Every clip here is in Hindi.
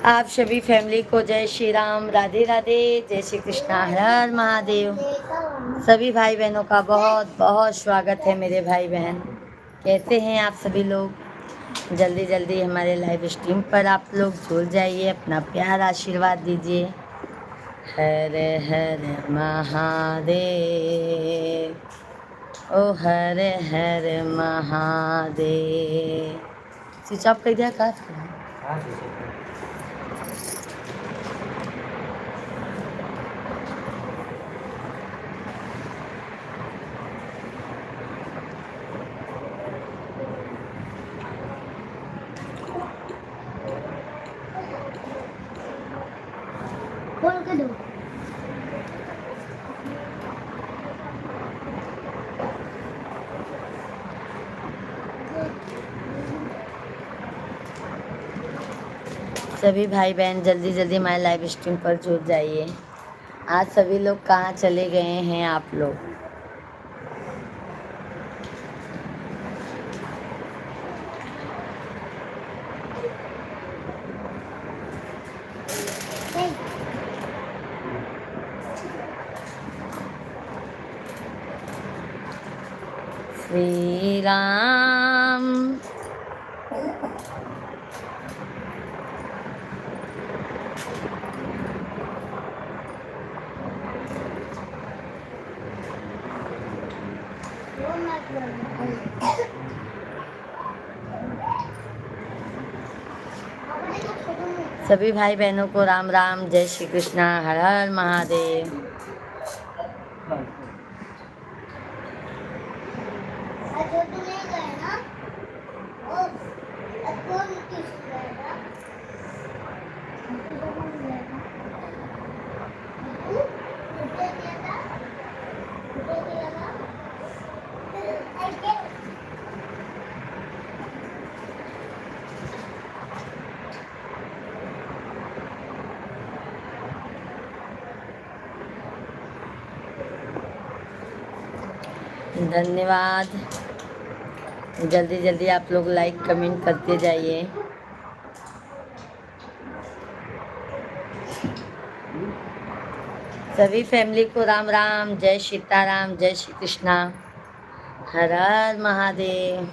आप सभी फैमिली को जय श्री राम, राधे राधे, जय श्री कृष्णा, हर हर महादेव। सभी भाई बहनों का बहुत बहुत स्वागत है। मेरे भाई बहन कैसे हैं आप सभी लोग? जल्दी जल्दी हमारे लाइव स्ट्रीम पर आप लोग जुड़ जाइए, अपना प्यार आशीर्वाद दीजिए। हर हर महादेव, ओ हर हर महादेव। स्विच ऑफ कर दिया का? खोल के दो। सभी भाई बहन जल्दी जल्दी हमारे लाइव स्ट्रीम पर जुड़ जाइए। आज सभी लोग कहाँ चले गए हैं आप लोग? श्री राम सभी भाई बहनों को राम राम, जय श्री कृष्णा, हर हर महादेव। धन्यवाद। जल्दी जल्दी आप लोग लाइक कमेंट करते जाइए। सभी फैमिली को राम राम, जय सीताराम, जय श्री कृष्णा, हर हर महादेव।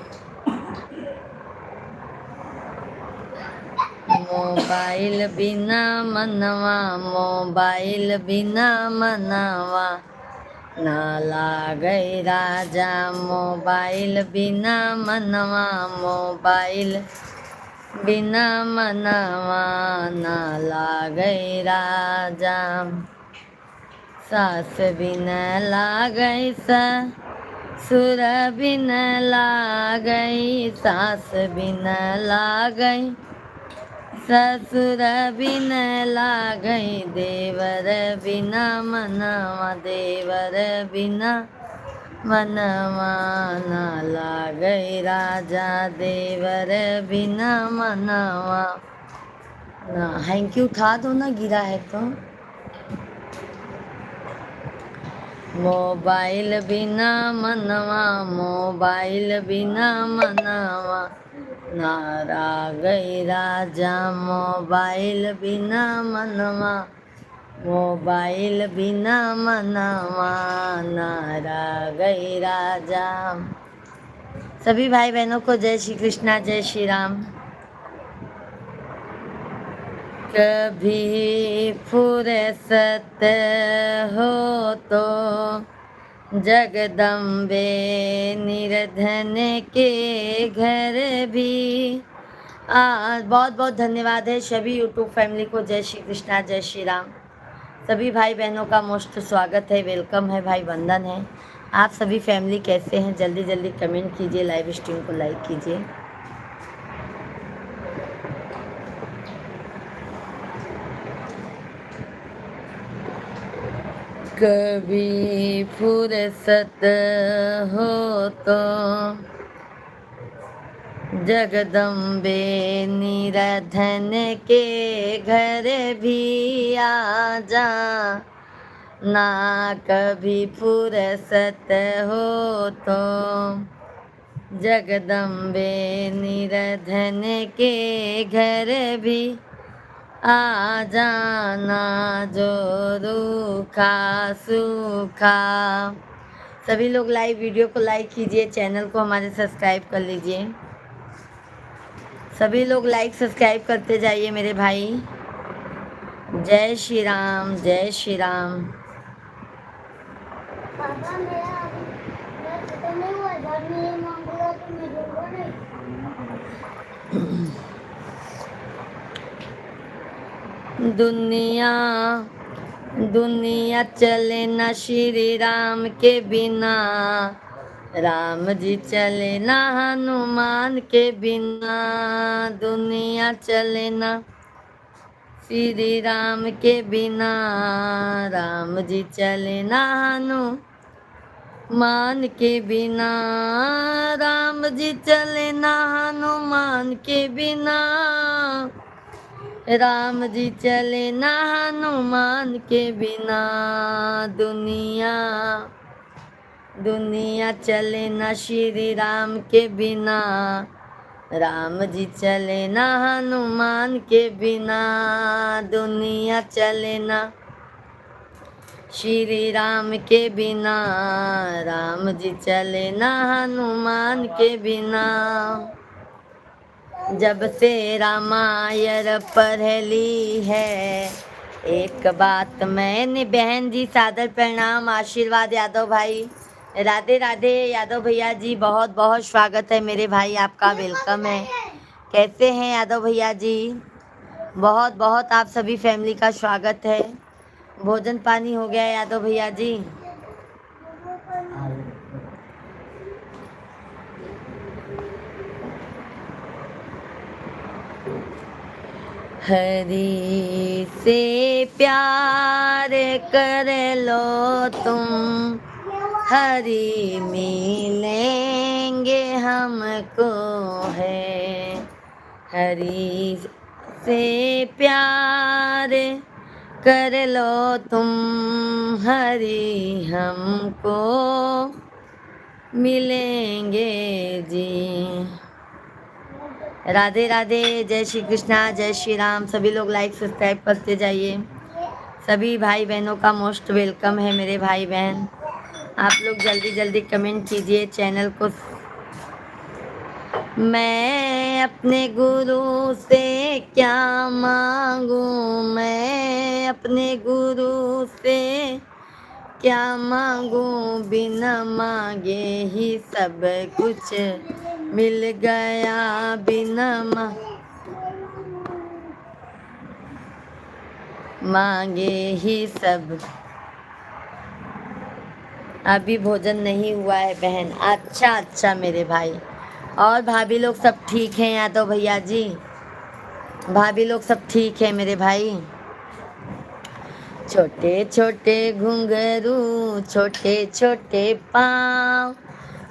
मोबाइल बिना मनवा, मोबाइल बिना मनवा, ना लागई राजा, मोबाइल बिना मनवा, मोबाइल बिना मनवा, ना लागई राजा। सास बिन लागई ससुर बिन लागई, सास बिन लागई ससुर बिन लागई, देवर बिना मनवा, देवर बिना मनवा, ना लागई राजा, देवर बिना मनवा। ना हैंकी उठा दो ना, गिरा है तो। मोबाइल बिना मनवा, मोबाइल बिना मनवा, ना लागई राजा, मोबाइल बिना मनवा, मोबाइल बिना मनवा, ना लागई राजा। सभी भाई बहनों को जय श्री कृष्णा, जय श्री राम। कभी फुर्सत हो तो जगदम्बे निर्धन के घर भी। बहुत बहुत धन्यवाद है सभी यूट्यूब फैमिली को। जय श्री कृष्णा, जय श्री राम। सभी भाई बहनों का मोस्ट स्वागत है, वेलकम है भाई, वंदन है। आप सभी फैमिली कैसे हैं? जल्दी जल्दी कमेंट कीजिए, लाइव स्ट्रीम को लाइक कीजिए। कभी फुर्सत हो तो जगदम्बे निराधन के घर भी आ जा, ना कभी फुर्सत हो तो जगदम्बे निरधन के घर भी आ जाना जो रूखा सूखा। सभी लोग लाइव वीडियो को लाइक कीजिए, चैनल को हमारे सब्सक्राइब कर लीजिए। सभी लोग लाइक सब्सक्राइब करते जाइए मेरे भाई। जय श्री राम, जय श्री राम। पापा मेरा अभी मेरा खत्म नहीं हुआ, बाद में ये मांगूंगा तो मैं दूंगा नहीं। दुनिया दुनिया चले ना श्री राम के बिना, राम जी चले ना हनुमान के बिना। दुनिया चले ना श्री राम के बिना, राम जी चले ना हनुमान के बिना। राम जी चले ना हनुमान के बिना, राम जी चले ना हनुमान के बिना। दुनिया चले ना श्री राम के बिना, राम जी चले ना हनुमान के बिना। दुनिया चले ना श्री राम के बिना, राम जी चले ना हनुमान के बिना। जब से रामायण पढ़ ली है, एक बात मैंने बहन जी सादर प्रणाम, आशीर्वाद यादव भाई। राधे राधे यादव भैया जी, बहुत बहुत स्वागत है मेरे भाई, आपका वेलकम है। कैसे हैं यादव भैया जी? बहुत बहुत आप सभी फैमिली का स्वागत है। भोजन पानी हो गया यादव भैया जी? हरि से प्यार कर लो तुम, हरि मिलेंगे हमको है। हरि से प्यार कर लो तुम, हरि हमको मिलेंगे जी। राधे राधे, जय श्री कृष्णा, जय श्री राम। सभी लोग लाइक सब्सक्राइब करते जाइए। सभी भाई बहनों का मोस्ट वेलकम है मेरे भाई बहन। आप लोग जल्दी जल्दी कमेंट कीजिए चैनल को। मैं अपने गुरु से क्या मांगू, मैं अपने गुरु से क्या मांगू, बिना मांगे ही सब कुछ मिल गया, बिना मांगे ही सब। अभी भोजन नहीं हुआ है बहन। अच्छा अच्छा मेरे भाई। और भाभी लोग सब ठीक हैं यादव भैया जी? भाभी लोग सब ठीक है मेरे भाई? छोटे छोटे घुंघरू, छोटे छोटे पाँव,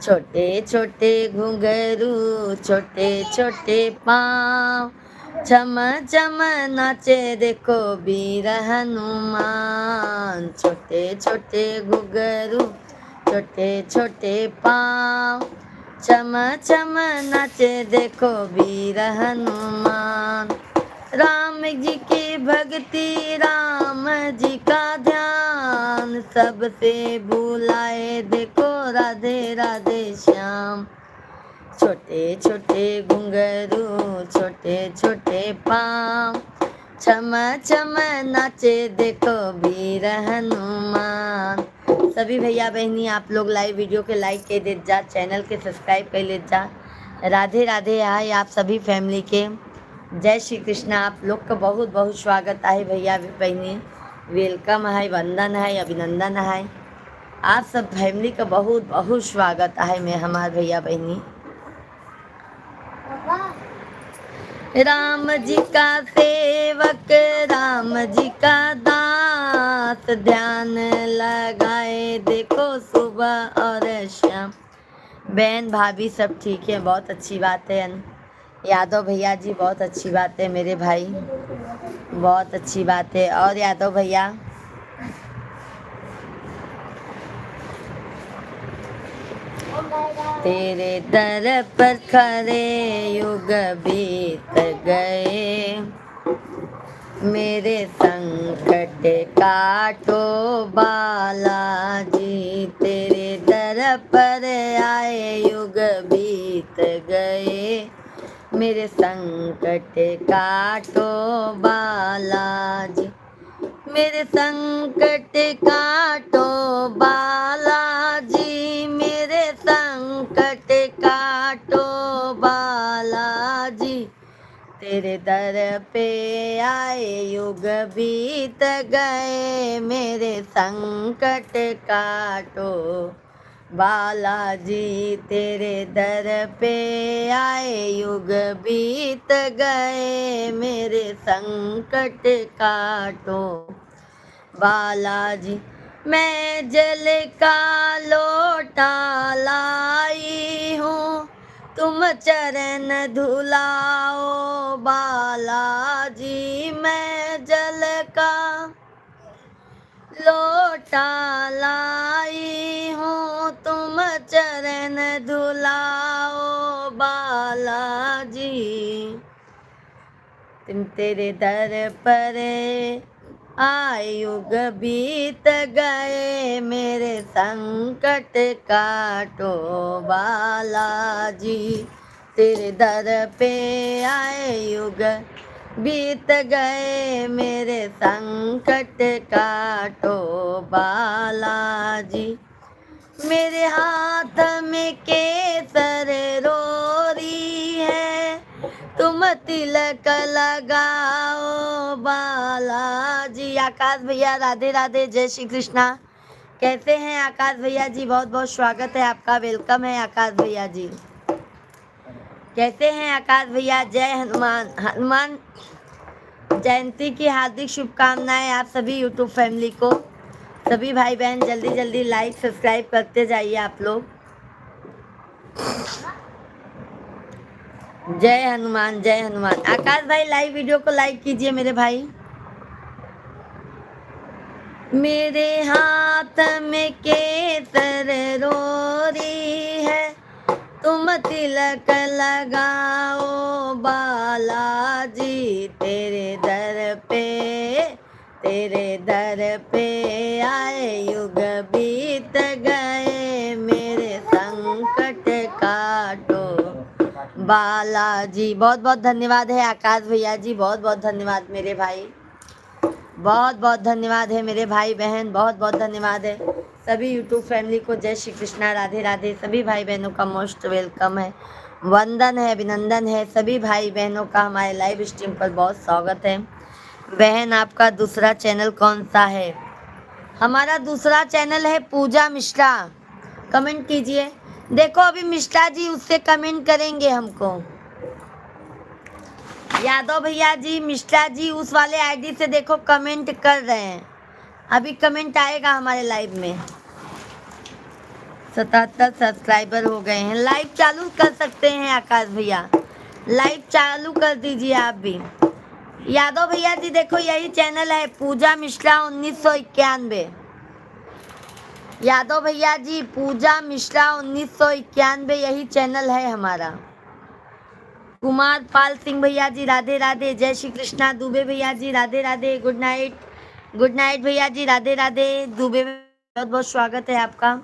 छोटे छोटे घुंघरू, छोटे छोटे पाँव, चम चम नाचे देखो वीर हनुमान। छोटे छोटे घुंघरू, छोटे छोटे पाँव, चम चम नाचे देखो वीर हनुमान। राम जी की भक्ति, राम जी का ध्यान, सबसे बुलाए देखो राधे राधे श्याम। छोटे छोटे घुंघरू, छोटे छोटे पाँव, छम छम नाचे देखो वीर हनुमान। सभी भैया बहनी आप लोग लाइव वीडियो के लाइक कर दे जा, चैनल के सब्सक्राइब कर ले जा। राधे राधे हाय आप सभी फैमिली के। जय श्री कृष्ण। आप लोग का बहुत बहुत स्वागत है भैया बहनी, वेलकम है, वंदन है, अभिनंदन है। आप सब फैमिली का बहुत बहुत स्वागत है मैं हमारे भैया बहनी। राम जी का सेवक, राम जी का दास, ध्यान लगाए देखो सुबह और शाम। बहन भाभी सब ठीक है, बहुत अच्छी बात है। यादव भैया जी बहुत अच्छी बात है मेरे भाई, बहुत अच्छी बात है। और यादव भैया तेरे दर पर खड़े युग बीत गए, मेरे संकट काटो बालाजी। तेरे दर पर आए युग बीत गए, मेरे संकट काटो बालाजी। मेरे संकट काटो बालाजी, मेरे संकट काटो बालाजी। तेरे दर पे आए युग बीत गए, मेरे संकट काटो बालाजी। तेरे दर पे आए युग बीत गए, मेरे संकट काटो बालाजी। मैं जल का लोटा लाई हूँ, तुम चरण धुलाओ बालाजी। मैं जल का लोटा लाई हूँ, तुम चरण धुलाओ बालाजी। तुम तेरे दर पर आए युग बीत गए, मेरे संकट काटो बालाजी। तेरे दर पे आए युग बीत गए, मेरे संकट काटो बालाजी। मेरे हाथ में केसर रोरी है, तुम तिलक लगाओ बालाजी। आकाश भैया राधे राधे, जय श्री कृष्णा। कैसे हैं आकाश भैया जी? बहुत बहुत स्वागत है आपका, वेलकम है आकाश भैया जी। कैसे हैं आकाश भैया? जय हनुमान। हनुमान जयंती की हार्दिक शुभकामनाएं आप सभी यूट्यूब फैमिली को। सभी भाई बहन जल्दी जल्दी लाइक सब्सक्राइब करते जाइए आप लोग। जय हनुमान, जय हनुमान। आकाश भाई लाइव वीडियो को लाइक कीजिए मेरे भाई। मेरे हाथ में केसर रोरी है, तुम तिलक लगाओ बालाजी। तेरे दर पे आए युग बीत गए, मेरे संकट काटो बालाजी। बहुत बहुत धन्यवाद है आकाश भैया जी, बहुत बहुत धन्यवाद मेरे भाई, बहुत बहुत धन्यवाद है मेरे भाई बहन, बहुत बहुत धन्यवाद है सभी यूट्यूब फैमिली को। जय श्री कृष्णा, राधे राधे। सभी भाई बहनों का मोस्ट वेलकम है, वंदन है, अभिनंदन है। सभी भाई बहनों का हमारे लाइव स्ट्रीम पर बहुत स्वागत है। बहन आपका दूसरा चैनल कौन सा है? हमारा दूसरा चैनल है पूजा मिश्रा। कमेंट कीजिए। देखो अभी मिश्रा जी उससे कमेंट करेंगे हमको। यादव भैया जी, मिश्रा जी उस वाले आईडी से देखो कमेंट कर रहे हैं। अभी कमेंट आएगा हमारे लाइव में। 77 सब्सक्राइबर हो गए हैं। लाइव चालू कर सकते हैं आकाश भैया, लाइव चालू कर दीजिए आप भी। यादव भैया जी देखो यही चैनल है पूजा मिश्रा 1991। यादव भैया जी पूजा मिश्रा 1991 यही चैनल है हमारा। कुमार पाल सिंह भैया जी राधे राधे, जय श्री कृष्णा। दुबे भैया जी राधे राधे, गुड नाइट भैया जी राधे राधे। दुबे बहुत बहुत स्वागत है आपका।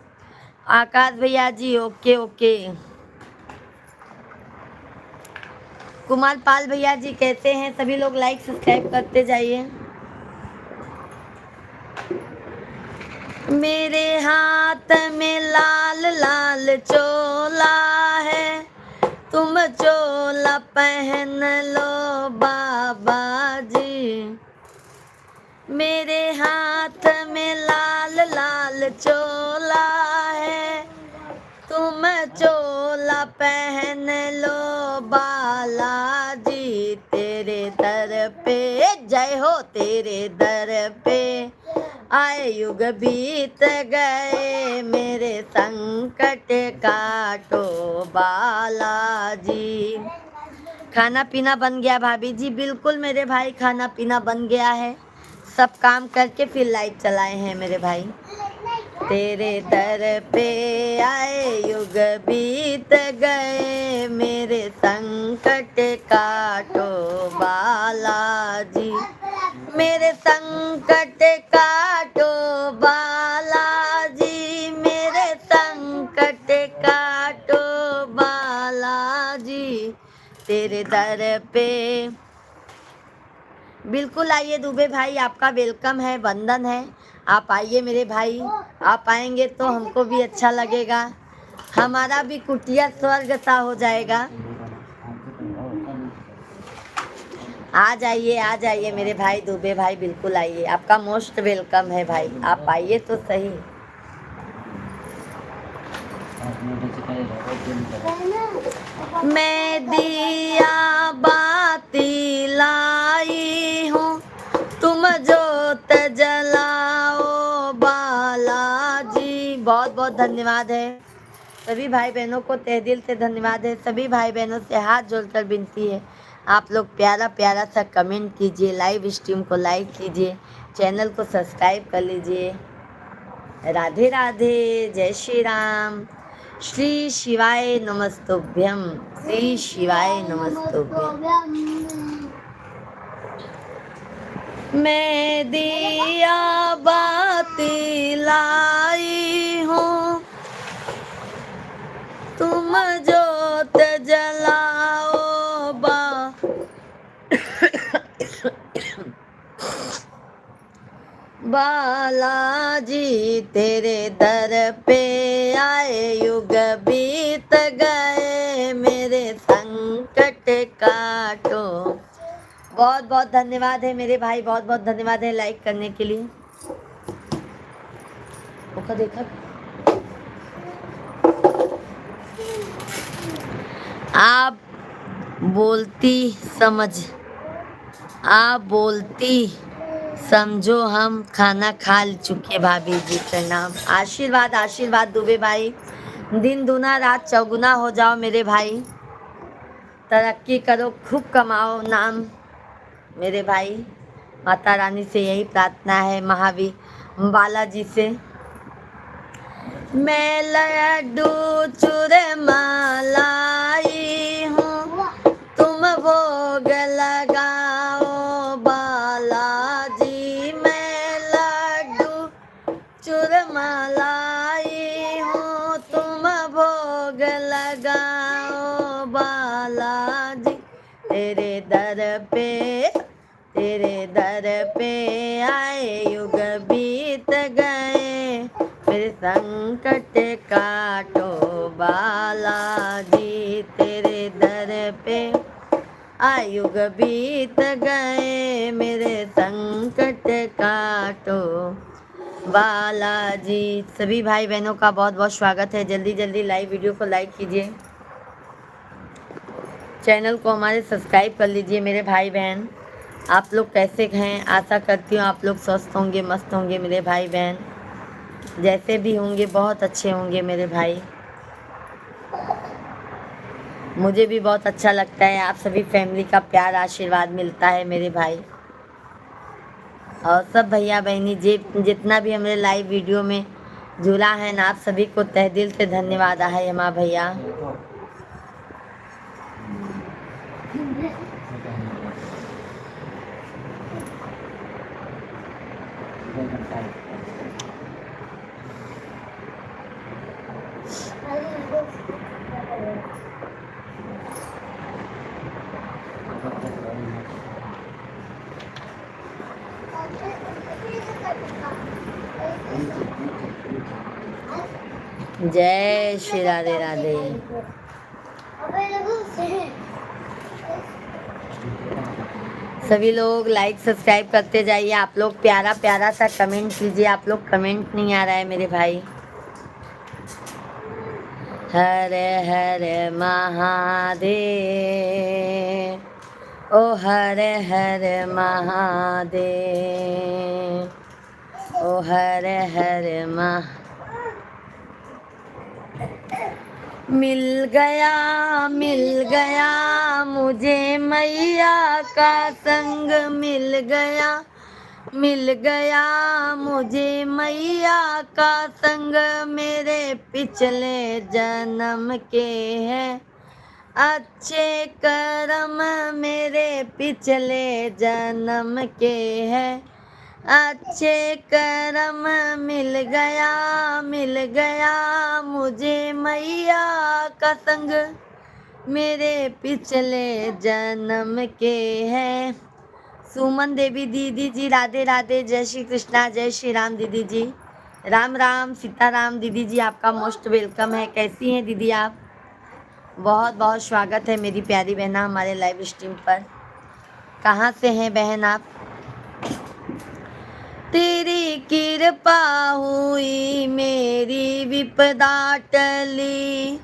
आकाश भैया जी ओके ओके। कुमार पाल भैया जी कैसे हैं? सभी लोग लाइक सब्सक्राइब करते जाइए। मेरे हाथ में लाल लाल चोला है, तुम चोला पहन लो बाबा जी। मेरे हाथ में लाल लाल चोला है, तुम चोला पहन लो बालाजी। तेरे दर पे जय हो, तेरे दर पे आए युग बीत गए, मेरे संकट काटो बालाजी। खाना पीना बन गया भाभी जी? बिल्कुल मेरे भाई, खाना पीना बन गया है। सब काम करके फिर लाइट चलाए हैं मेरे भाई। तेरे दर पे आए युग बीत गए, मेरे संकट काटो बालाजी, मेरे संकट काटो बालाजी, मेरे संकट काटो बालाजी, तेरे दर पे। बिल्कुल आइए दुबे भाई, आपका वेलकम है, वंदन है। आप आइए मेरे भाई, आप आएंगे तो हमको भी अच्छा लगेगा, हमारा भी कुटिया स्वर्ग सा हो जाएगा। आ जाइए मेरे भाई दुबे भाई, बिल्कुल आइए, आपका मोस्ट वेलकम है भाई, आप आइए तो सही। मैं दिया बाती लाई हूँ, तुम जोत जलाओ बालाजी। बहुत बहुत धन्यवाद है सभी भाई बहनों को, तहे दिल से धन्यवाद है। सभी भाई बहनों से हाथ जोड़कर विनती है, आप लोग प्यारा प्यारा सा कमेंट कीजिए, लाइव स्ट्रीम को लाइक कीजिए, चैनल को सब्सक्राइब कर लीजिए। राधे राधे, जय श्री राम, श्री शिवाय नमस्तुभ्यम, श्री शिवाय नमस्तुभ्यम। मैं दिया बाती लाई हूँ, तुम जोत जलाओ बालाजी, तेरे दर पे आए युग बीत गए, मेरे संकट काटो। बहुत बहुत धन्यवाद है मेरे भाई, बहुत बहुत धन्यवाद है लाइक करने के लिए। ओका देखा, आप बोलती समझ, आप बोलती समझो हम खाना खा चुके। भाभी जी प्रणाम, आशीर्वाद आशीर्वाद दुबे भाई, दिन दूना रात चौगुना हो जाओ मेरे भाई, तरक्की करो, खूब कमाओ नाम मेरे भाई। माता रानी से यही प्रार्थना है, महावीर बालाजी से। मैं लड्डू चूरमा लाई हूँ, तुम भोग लगाओ बालाजी, मैं लड्डू चूरमा लाई हूँ, तुम भोग लगाओ बालाजी, तेरे दर पे, तेरे दर पे आए युग बीत गए, मेरे संकट काटो बालाजी, तेरे दर पे आए युग बीत गए, मेरे संकट काटो बालाजी। सभी भाई बहनों का बहुत बहुत स्वागत है, जल्दी जल्दी लाइव वीडियो को लाइक कीजिए, चैनल को हमारे सब्सक्राइब कर लीजिए मेरे भाई बहन। आप लोग कैसे हैं, आशा करती हूँ आप लोग स्वस्थ होंगे, मस्त होंगे मेरे भाई बहन, जैसे भी होंगे बहुत अच्छे होंगे मेरे भाई। मुझे भी बहुत अच्छा लगता है, आप सभी फैमिली का प्यार आशीर्वाद मिलता है मेरे भाई, और सब भैया बहनी जितना भी हमारे लाइव वीडियो में जुड़ा है ना, आप सभी को तहे दिल से धन्यवाद है हमारा भैया। जय श्री राधे राधे। सभी लोग लाइक सब्सक्राइब करते जाइए, आप लोग प्यारा प्यारा सा कमेंट कीजिए, आप लोग कमेंट नहीं आ रहा है मेरे भाई। हर हर महादेव, ओ हर हर महादेव, ओ हर हर महा। मिल गया मुझे मैया का संग, मिल गया मिल गया मुझे मैया का संग, मेरे पिछले जन्म के हैं अच्छे कर्म, मेरे पिछले जन्म के हैं अच्छे कर्म। मिल गया मुझे मैया का संग, मेरे पिछले जन्म के हैं। सुमन देवी दीदी जी राधे राधे, जय श्री कृष्णा, जय श्री राम दीदी जी, राम राम सीताराम दीदी जी, आपका मोस्ट वेलकम है। कैसी हैं दीदी आप? बहुत बहुत स्वागत है मेरी प्यारी बहना हमारे लाइव स्ट्रीम पर। कहाँ से हैं बहन आप? तेरी कृपा हुई मेरी विपदा टली,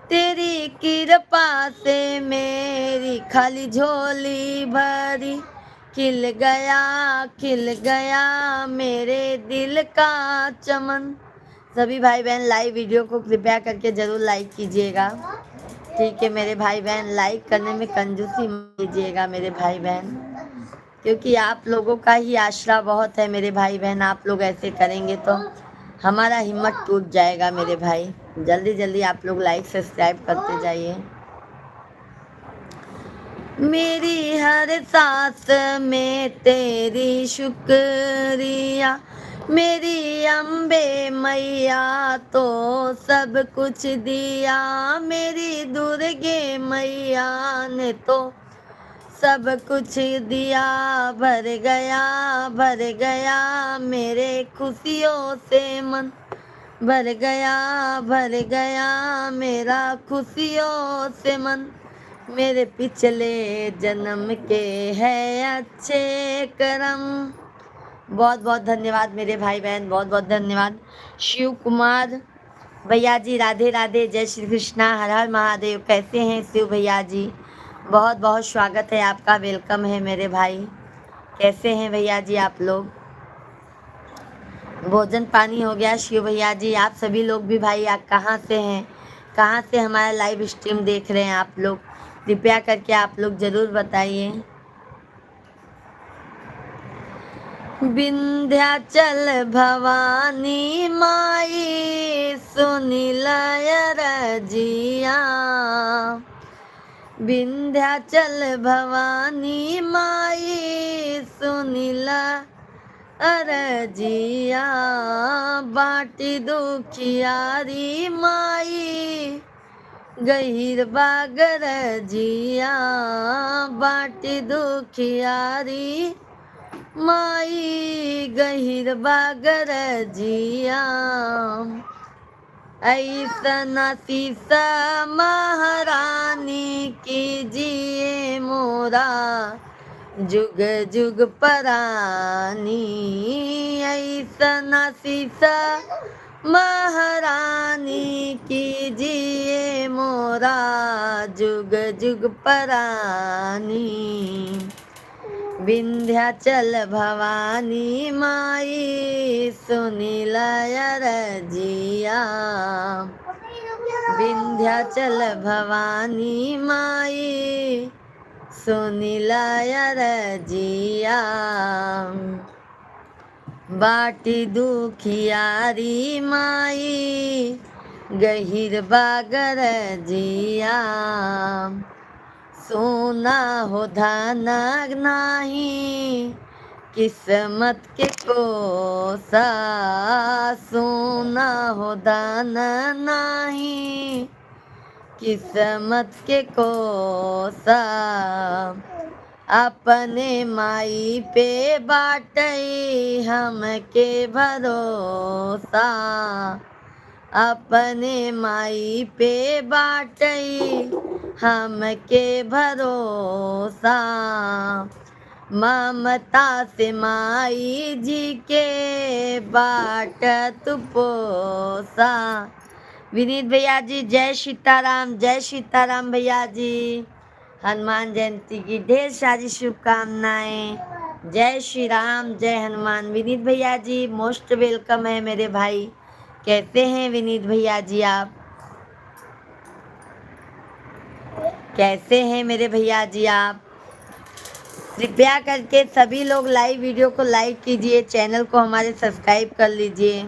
तेरी कृपा से मेरी खाली झोली भरी। खिल गया मेरे दिल का चमन। सभी भाई बहन लाइव वीडियो को कृपया करके ज़रूर लाइक कीजिएगा, ठीक है मेरे भाई बहन। लाइक करने में कंजूसी मत कीजिएगा मेरे भाई बहन, क्योंकि आप लोगों का ही आसरा बहुत है मेरे भाई बहन। आप लोग ऐसे करेंगे तो हमारा हिम्मत टूट जाएगा मेरे भाई। जल्दी जल्दी आप लोग लाइक सब्सक्राइब करते जाइए। मेरी हर सांस में तेरी शुक्रिया, मेरी अम्बे मैया तो सब कुछ दिया, मेरी दुर्गे मैया ने तो सब कुछ दिया। भर गया मेरे खुशियों से मन, भर गया मेरा खुशियों से मन। मेरे पिछले जन्म के है अच्छे कर्म। बहुत बहुत धन्यवाद मेरे भाई बहन, बहुत बहुत धन्यवाद। शिव कुमार भैया जी राधे राधे, जय श्री कृष्णा, हर हर महादेव। कैसे हैं शिव भैया जी? बहुत बहुत स्वागत है आपका, वेलकम है मेरे भाई। कैसे हैं भैया जी आप लोग? भोजन पानी हो गया शिव भैया जी? आप सभी लोग भी भाई आप कहाँ से हैं, कहाँ से हमारा लाइव स्ट्रीम देख रहे हैं आप लोग? कृपया करके आप लोग ज़रूर बताइए। विंध्याचल भवानी माई सुनील रजिया, विंध्याचल भवानी माई सुनील अरजिया, बाटी दुखियारी माई गहीर बागर जिया, बाटी दुखियारी माई गहीर बागर जिया। ऐसा सीसा महारानी कीजिए मोरा जुग जुग परानी, ऐसा सीसा महारानी कीजिए मोरा जुग जुग परानी। विंध्याचल भवानी माई सुनील रजिया, विंध्याचल भवानी माई सुनील रजिया, बाटी दुखियारी माई गहीर बागर जिया। सोना हो धन नाही किस्मत के कोसा, सोना हो धन नाही किस्मत के कोसा। अपने माई पे बाटई हमके भरोसा, अपने माई पे बाटई हमके भरोसा। ममता से माई जी के बाट तू पोसा। विनीत भैया जी जय सीताराम, जय सीताराम भैया जी। हनुमान जयंती की ढेर सारी शुभकामनाएं। जय श्री राम, जय हनुमान। विनीत भैया जी मोस्ट वेलकम है मेरे भाई। कैसे हैं विनीत भैया जी आप? कैसे हैं मेरे भैया जी आप? कृपया करके सभी लोग लाइव वीडियो को लाइक कीजिए, चैनल को हमारे सब्सक्राइब कर लीजिए।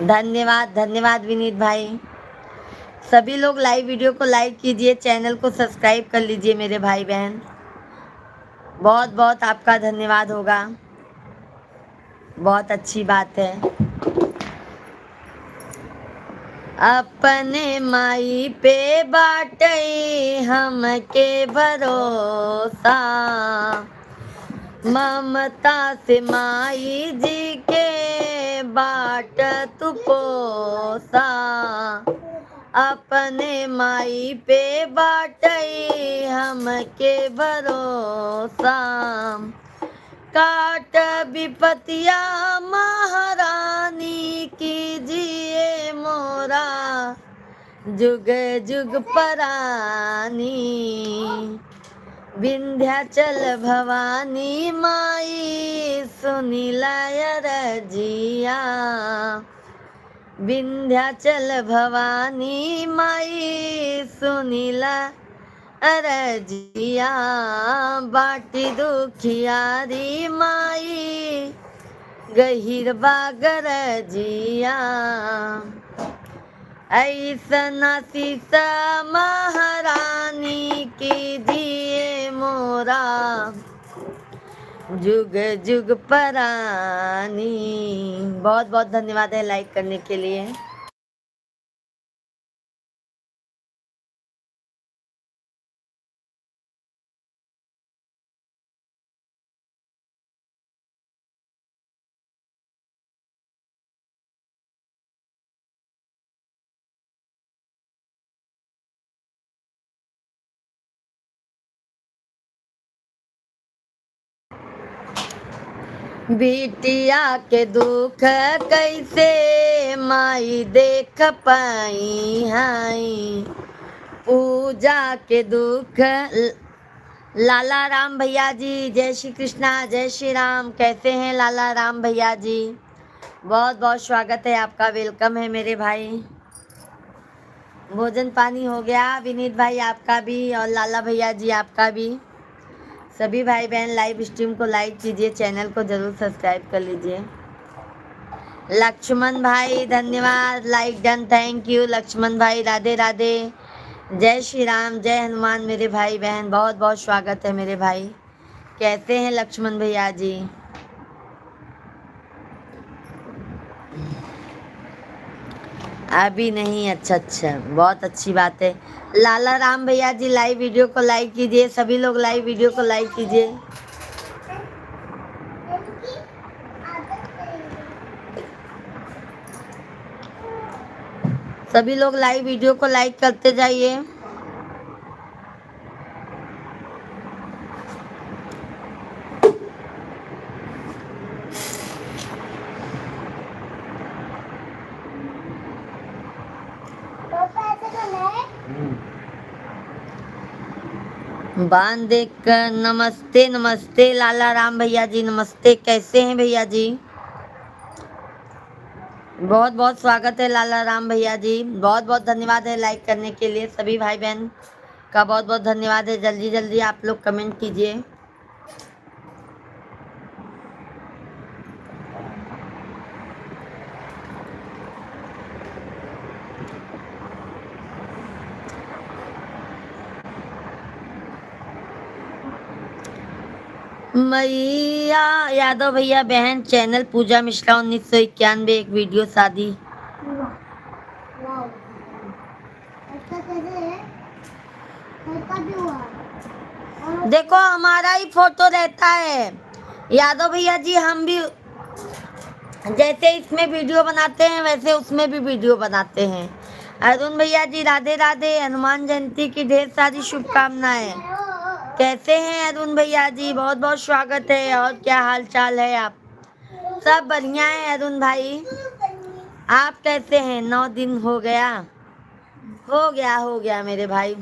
धन्यवाद धन्यवाद विनीत भाई। सभी लोग लाइव वीडियो को लाइक कीजिए, चैनल को सब्सक्राइब कर लीजिए मेरे भाई बहन। बहुत बहुत आपका धन्यवाद होगा, बहुत अच्छी बात है। अपने माई पे बाटे हमके भरोसा, ममता से माई जी के बाट तू पोसा। अपने माई पे बाटे हमके भरोसा, काट विपतिया महारानी कीजिए मोरा जुग जुग परानी। विंध्याचल भवानी माई सुनीला रजिया, विंध्याचल भवानी माई सुनीला अरजिया। बाटी दुखियारी माई गहिर बागरजिया, ऐसना सीसा महारानी कीजिए मोरा जुग जुग परानी। बहुत बहुत धन्यवाद है लाइक करने के लिए। बिटिया के दुख कैसे माई देख पाई हाई, पूजा के दुख। लाला राम भैया जी, जय श्री कृष्णा, जय श्री राम। कैसे हैं लाला राम भैया जी? बहुत बहुत स्वागत है आपका, वेलकम है मेरे भाई। भोजन पानी हो गया विनीत भाई आपका भी, और लाला भैया जी आपका भी। सभी भाई बहन लाइव स्ट्रीम को लाइक कीजिए, चैनल को जरूर सब्सक्राइब कर लीजिए। लक्ष्मण भाई धन्यवाद, like done, thank you Lakshman भाई। राधे राधे, जय श्री राम, जय हनुमान मेरे भाई बहन। बहुत बहुत स्वागत है मेरे भाई। कैसे हैं लक्ष्मण भैया जी? अभी नहीं, अच्छा अच्छा, बहुत अच्छी बात है। लाला राम भैया जी लाइव वीडियो को लाइक कीजिए, सभी लोग लाइव वीडियो को लाइक कीजिए। सभी लोग लाइव वीडियो को लाइक करते जाइए। बांध कर नमस्ते नमस्ते लाला राम भैया जी, नमस्ते। कैसे हैं भैया जी? बहुत बहुत स्वागत है लाला राम भैया जी। बहुत बहुत धन्यवाद है लाइक करने के लिए। सभी भाई बहन का बहुत बहुत धन्यवाद है। जल्दी जल्दी आप लोग कमेंट कीजिए। मैया यादव भैया बहन, चैनल पूजा मिश्रा 1991, एक वीडियो शादी। देखो हमारा ही फोटो रहता है यादव भैया जी। हम भी जैसे इसमें वीडियो बनाते हैं वैसे उसमें भी वीडियो बनाते हैं। अरुण भैया जी राधे राधे, हनुमान जयंती की ढेर सारी शुभकामनाएं। कैसे हैं अरुण भैया जी? बहुत बहुत स्वागत है। और क्या हाल चाल है आप? सब बढ़िया है अरुण भाई, आप कैसे हैं? 9 दिन हो गया, हो गया मेरे भाई।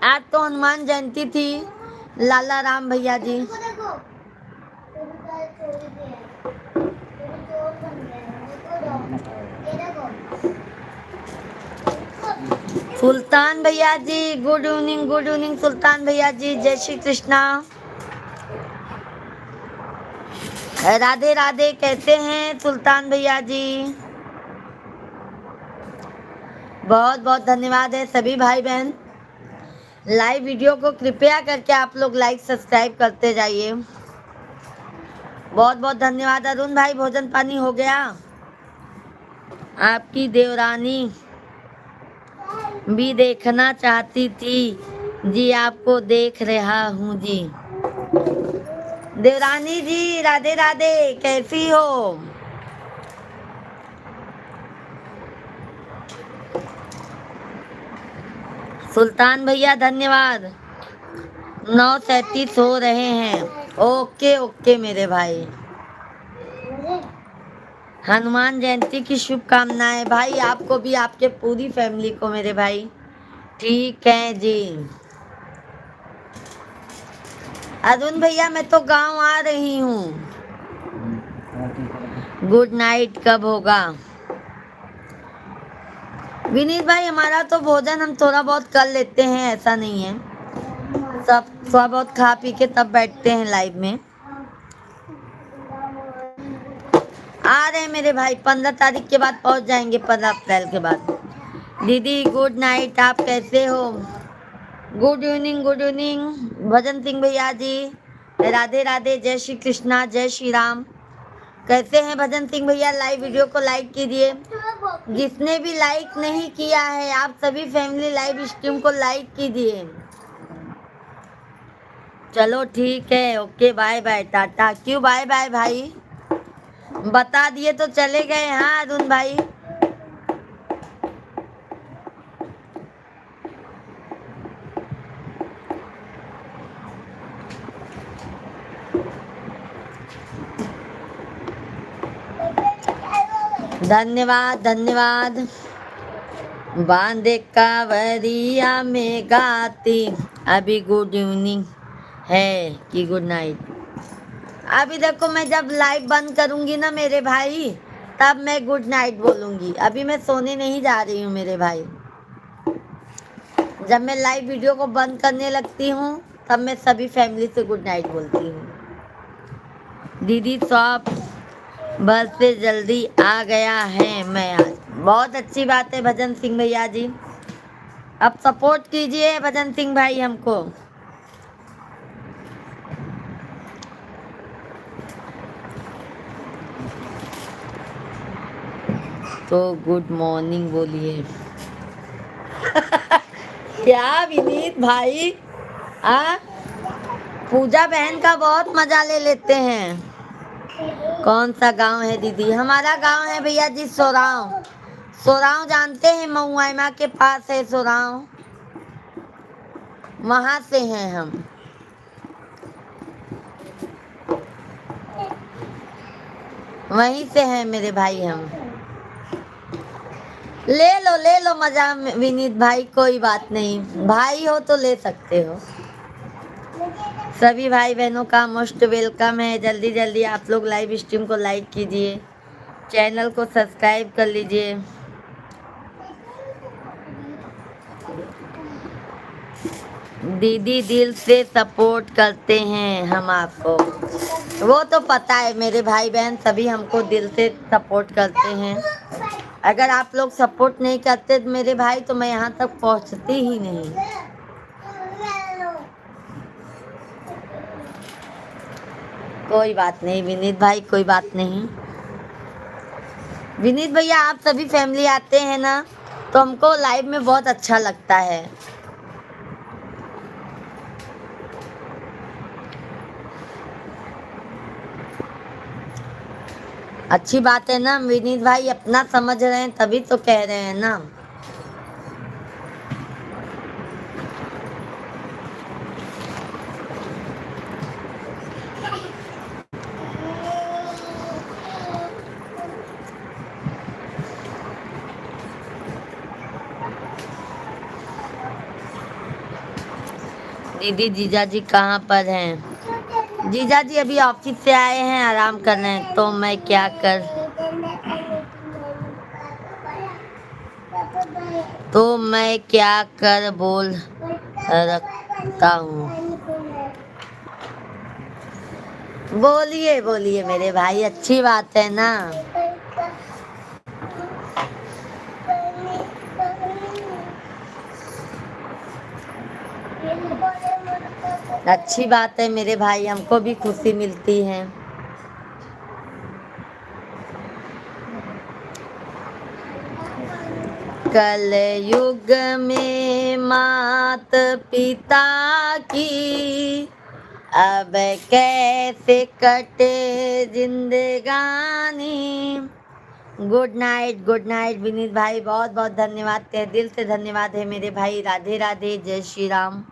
आज तो हनुमान जयंती थी लाला राम भैया जी। सुल्तान भैया जी गुड इवनिंग सुल्तान भैया जी, जय श्री कृष्णा, राधे राधे। कैसे हैं सुल्तान भैया जी? बहुत बहुत धन्यवाद है सभी भाई बहन। लाइव वीडियो को कृपया करके आप लोग लाइक सब्सक्राइब करते जाइए। बहुत बहुत धन्यवाद। अरुण भाई भोजन पानी हो गया? आपकी देवरानी भी देखना चाहती थी जी, आपको देख रहा हूँ जी। देवरानी जी राधे राधे, कैसी हो? सुल्तान भैया धन्यवाद। 9:37 हो रहे हैं। ओके ओके मेरे भाई। हनुमान जयंती की शुभकामनाएं भाई, आपको भी, आपके पूरी फैमिली को मेरे भाई। ठीक है जी। अरुण भैया मैं तो गांव आ रही हूँ। गुड नाइट कब होगा? विनीत भाई हमारा तो भोजन हम थोड़ा बहुत कर लेते हैं, ऐसा नहीं है। सब थोड़ा बहुत खा पी के तब बैठते हैं लाइव में। आ रहे हैं मेरे भाई, 15 तारीख के बाद पहुंच जाएंगे, 15 अप्रैल के बाद। दीदी गुड नाइट, आप कैसे हो? गुड इवनिंग भजन सिंह भैया जी, राधे राधे, जय श्री कृष्णा, जय श्री राम। कैसे हैं भजन सिंह भैया? लाइव वीडियो को लाइक कीजिए। जिसने भी लाइक नहीं किया है आप सभी फैमिली लाइव स्ट्रीम को लाइक कीजिए। चलो ठीक है, ओके बाय बाय टाटा। क्यों बाय बाय भाई? बता दिए तो चले गए। हाँ अरुण भाई, धन्यवाद धन्यवाद। बांधे कावरिया में गाती, अभी गुड इवनिंग है कि गुड नाइट? अभी देखो मैं जब लाइव बंद करूंगी ना मेरे भाई, तब मैं गुड नाइट बोलूंगी। अभी मैं सोने नहीं जा रही हूँ मेरे भाई। जब मैं लाइव वीडियो को बंद करने लगती हूँ तब मैं सभी फैमिली से गुड नाइट बोलती हूँ। दीदी शॉप बस से जल्दी आ गया है मैं आज। बहुत अच्छी बात है भजन सिंह भैया जी, अब सपोर्ट कीजिए भजन सिंह भाई हमको। तो गुड मॉर्निंग बोलिए। क्या विनीत भाई, आ पूजा बहन का बहुत मजा ले लेते हैं। कौन सा गांव है दीदी? हमारा गांव है भैया जी सोराव। सोराव जानते हैं? महुआइमा के पास है सोराव, वहां से हैं हम। वहीं से हैं मेरे भाई हम। ले लो मजा विनीत भाई, कोई बात नहीं, भाई हो तो ले सकते हो। सभी भाई बहनों का मोस्ट वेलकम है। जल्दी जल्दी आप लोग लाइव स्ट्रीम को लाइक कीजिए, चैनल को सब्सक्राइब कर लीजिए। दीदी दिल से सपोर्ट करते हैं हम आपको, वो तो पता है मेरे भाई बहन सभी हमको दिल से सपोर्ट करते हैं। अगर आप लोग सपोर्ट नहीं करते मेरे भाई तो मैं यहाँ तक पहुँचती ही नहीं। कोई बात नहीं विनीत भाई, कोई बात नहीं। विनीत भैया आप सभी फैमिली आते हैं ना तो हमको लाइव में बहुत अच्छा लगता है। अच्छी बात है ना विनीत भाई, अपना समझ रहे हैं तभी तो कह रहे हैं ना। दीदी जीजा जी कहाँ पर हैं? जीजा जी अभी ऑफिस से आए हैं, आराम कर रहे हैं, तो मैं क्या कर। तो मैं क्या कर बोल रखता हूँ। बोलिए बोलिए मेरे भाई, अच्छी बात है ना। अच्छी बात है मेरे भाई, हमको भी खुशी मिलती है। कल युग में मात पिता की अब कैसे कटे जिंदगानी। गुड नाइट विनीत भाई, बहुत बहुत धन्यवाद, तहे दिल से धन्यवाद है मेरे भाई। राधे राधे, जय श्री राम।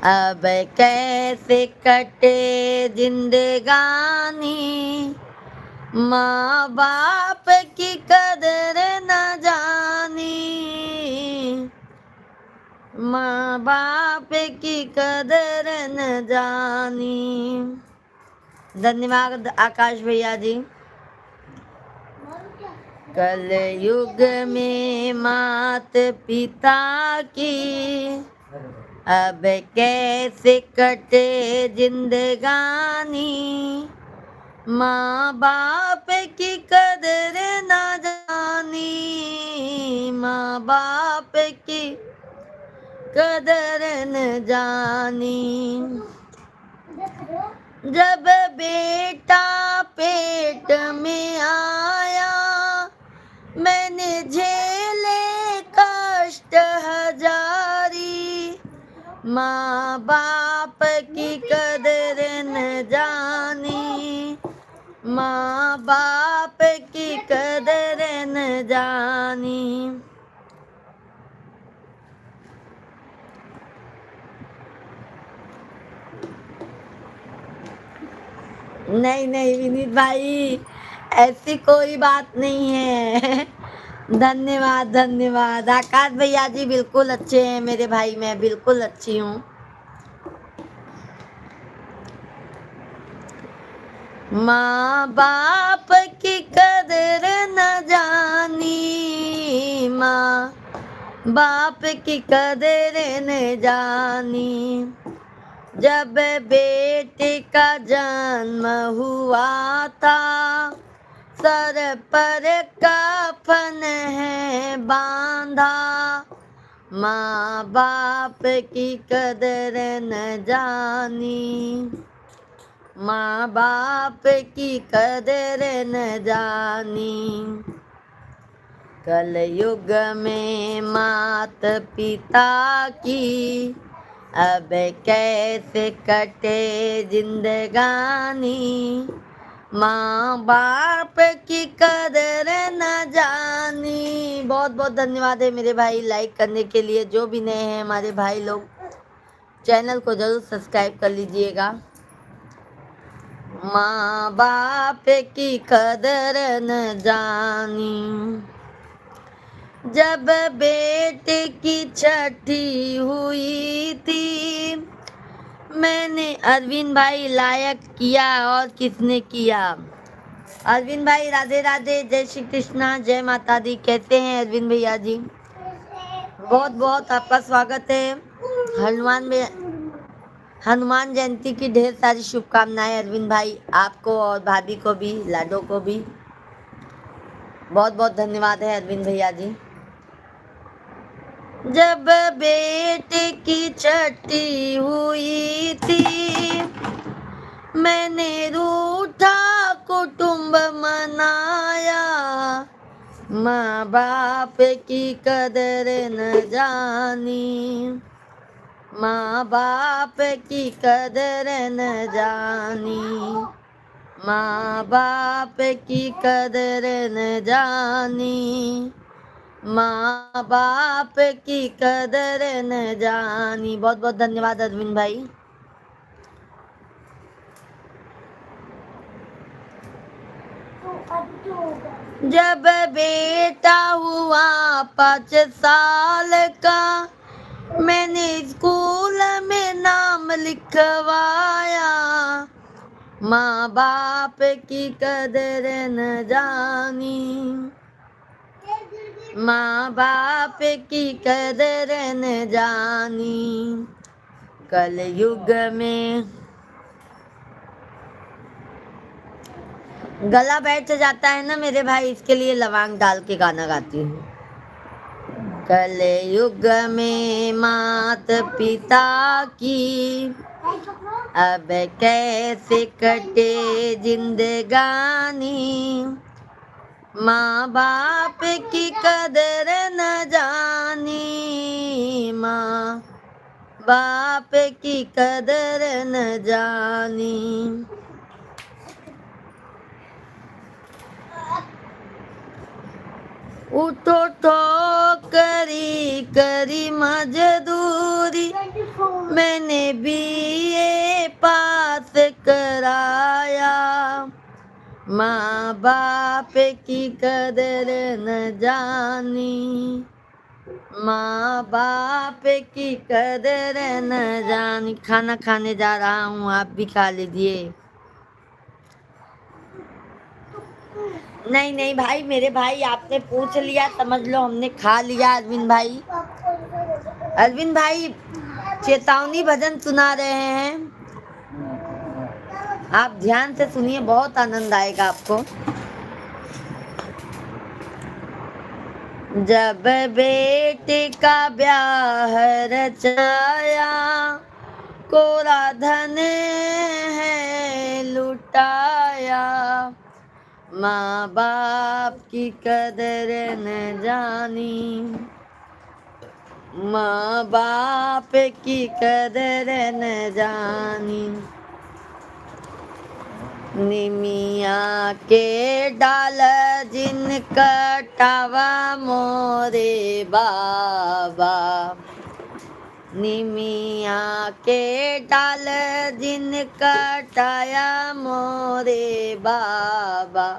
अब कैसे कटे जिंदगानी, माँ बाप की कदर न जानी, माँ बाप की कदर न जानी। धन्यवाद आकाश भैया जी। कल युग में मात पिता की अब कैसे कटे जिंदगानी, माँ बाप की कदर न जानी, माँ बाप की कदर न जानी। जब बेटा पेट में आया मैंने झेले कष्ट हजारी, माँ बाप की कदर न जानी, माँ बाप की कदर न जानी। नहीं नहीं विनीत भाई, ऐसी कोई बात नहीं है। धन्यवाद धन्यवाद आकाश भैया जी, बिल्कुल अच्छे हैं मेरे भाई, मैं बिल्कुल अच्छी हूँ। माँ बाप की कदर न जानी, माँ बाप की कदर न जानी। जब बेटे का जन्म हुआ था सर पर कफन है बांधा, माँ बाप की कदर न जानी, माँ बाप की कदर न जानी। कल युग में मात पिता की अब कैसे कटे जिंदगानी, माँ बाप की कदर न जानी। बहुत बहुत धन्यवाद है मेरे भाई लाइक करने के लिए। जो भी नए हैं हमारे भाई लोग, चैनल को जरूर सब्सक्राइब कर लीजिएगा। माँ बाप की कदर न जानी। जब बेटे की छठी हुई थी मैंने अरविंद भाई लायक किया और किसने किया। अरविंद भाई राधे राधे, जय श्री कृष्णा, जय माता दी। कैसे हैं अरविंद भैया जी? बहुत बहुत आपका स्वागत है। हनुमान जयंती की ढेर सारी शुभकामनाएं अरविंद भाई, आपको और भाभी को भी, लाडो को भी। बहुत बहुत धन्यवाद है अरविंद भैया जी। जब बेटे की छठी हुई थी मैंने रूठा कुटुंब मनाया, माँ बाप की कदर न जानी, माँ बाप की कदर न जानी, माँ बाप की कदर न जानी, माँ बाप की कदर न जानी। बहुत बहुत धन्यवाद अरविंद भाई। जब बेटा हुआ 5 साल का मैंने स्कूल में नाम लिखवाया, माँ बाप की कदर न जानी, माँ बाप की कदर न जानी, कल युग में। गला बैठ जाता है ना मेरे भाई, इसके लिए लवांग डाल के गाना गाती हूँ। कल युग में मात पिता की अब कैसे कटे जिंदगानी, माँ बाप की कदर न जानी, माँ बाप की कदर न जानी। उठो ठोकरी करी मजदूरी, मैंने बीए पास कराया, माँ बाप की कदर न जानी, माँ बाप की कदर न जानी। खाना खाने जा रहा हूँ, आप भी खा लीजिए। नहीं नहीं भाई, मेरे भाई आपने पूछ लिया, समझ लो हमने खा लिया। अरविंद भाई, अरविंद भाई चेतावनी भजन सुना रहे हैं, आप ध्यान से सुनिए, बहुत आनंद आएगा आपको। जब बेटे का ब्याह रचाया, कोरा धन है लुटाया, माँ बाप की कदर न जानी, माँ बाप की कदर न जानी। निमिया के डाल जिन कटावा मोरे बाबा, निमिया के डाल जिन कटाया मोरे बाबा,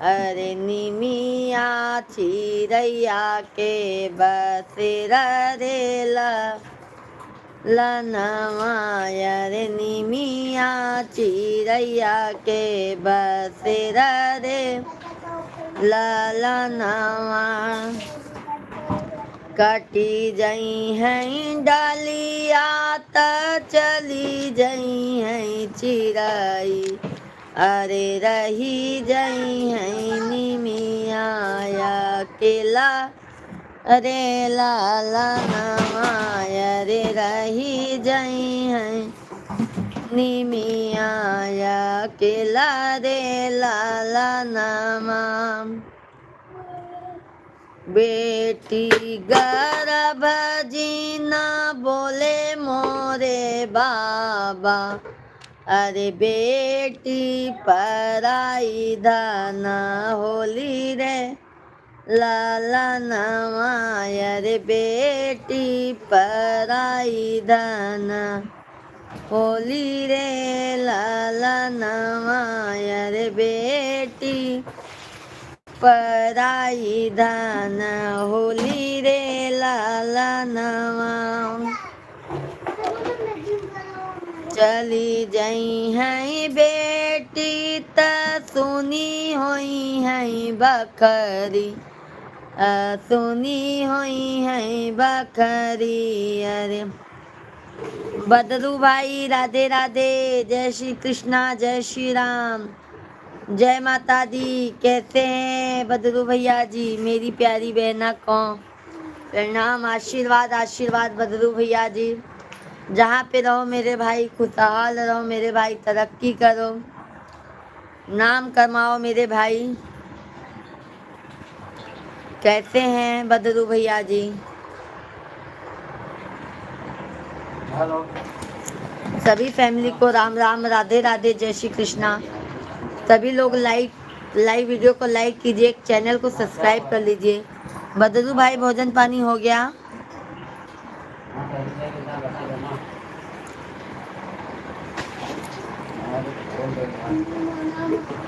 अरे निमिया चिरैया के बसेरा रेला लनवाया, रे निमिया चिरैया के बसेरा रे ललनवा। कटी जई हैं डालिया त चली जई हैं चिराई, अरे रही जई हैं निमिया अकेला, अरे लाला नवाया, रे रही जई हैं निमिया अकेला, रे लाला नमा। बेटी गर्भ जीना बोले मोरे बाबा, अरे बेटी पराई धन होली रे लाला नवाया, रे बेटी पराई धन होली रे लाला नवाया, रे बेटी पराई धन होली रे लाला नवा। चली जई हैं बेटी त सुनी होई हैं बखरी, सुनी होई हैं बखरी, अरे बदरू भाई राधे राधे, जय श्री कृष्णा, जय श्री राम, जय माता दी। कैसे हैं बदरू भैया जी, मेरी प्यारी बहना को प्रणाम, आशीर्वाद आशीर्वाद बदरू भैया जी। जहाँ पे रहो मेरे भाई खुशहाल रहो मेरे भाई, तरक्की करो, नाम कमाओ मेरे भाई। कैसे हैं बदरू भैया जी? हेलो। सभी फैमिली को राम राम, राधे राधे, जय श्री कृष्णा। सभी लोग लाइव वीडियो को लाइक कीजिए, चैनल को सब्सक्राइब कर लीजिए। बदरू भाई भोजन पानी हो गया?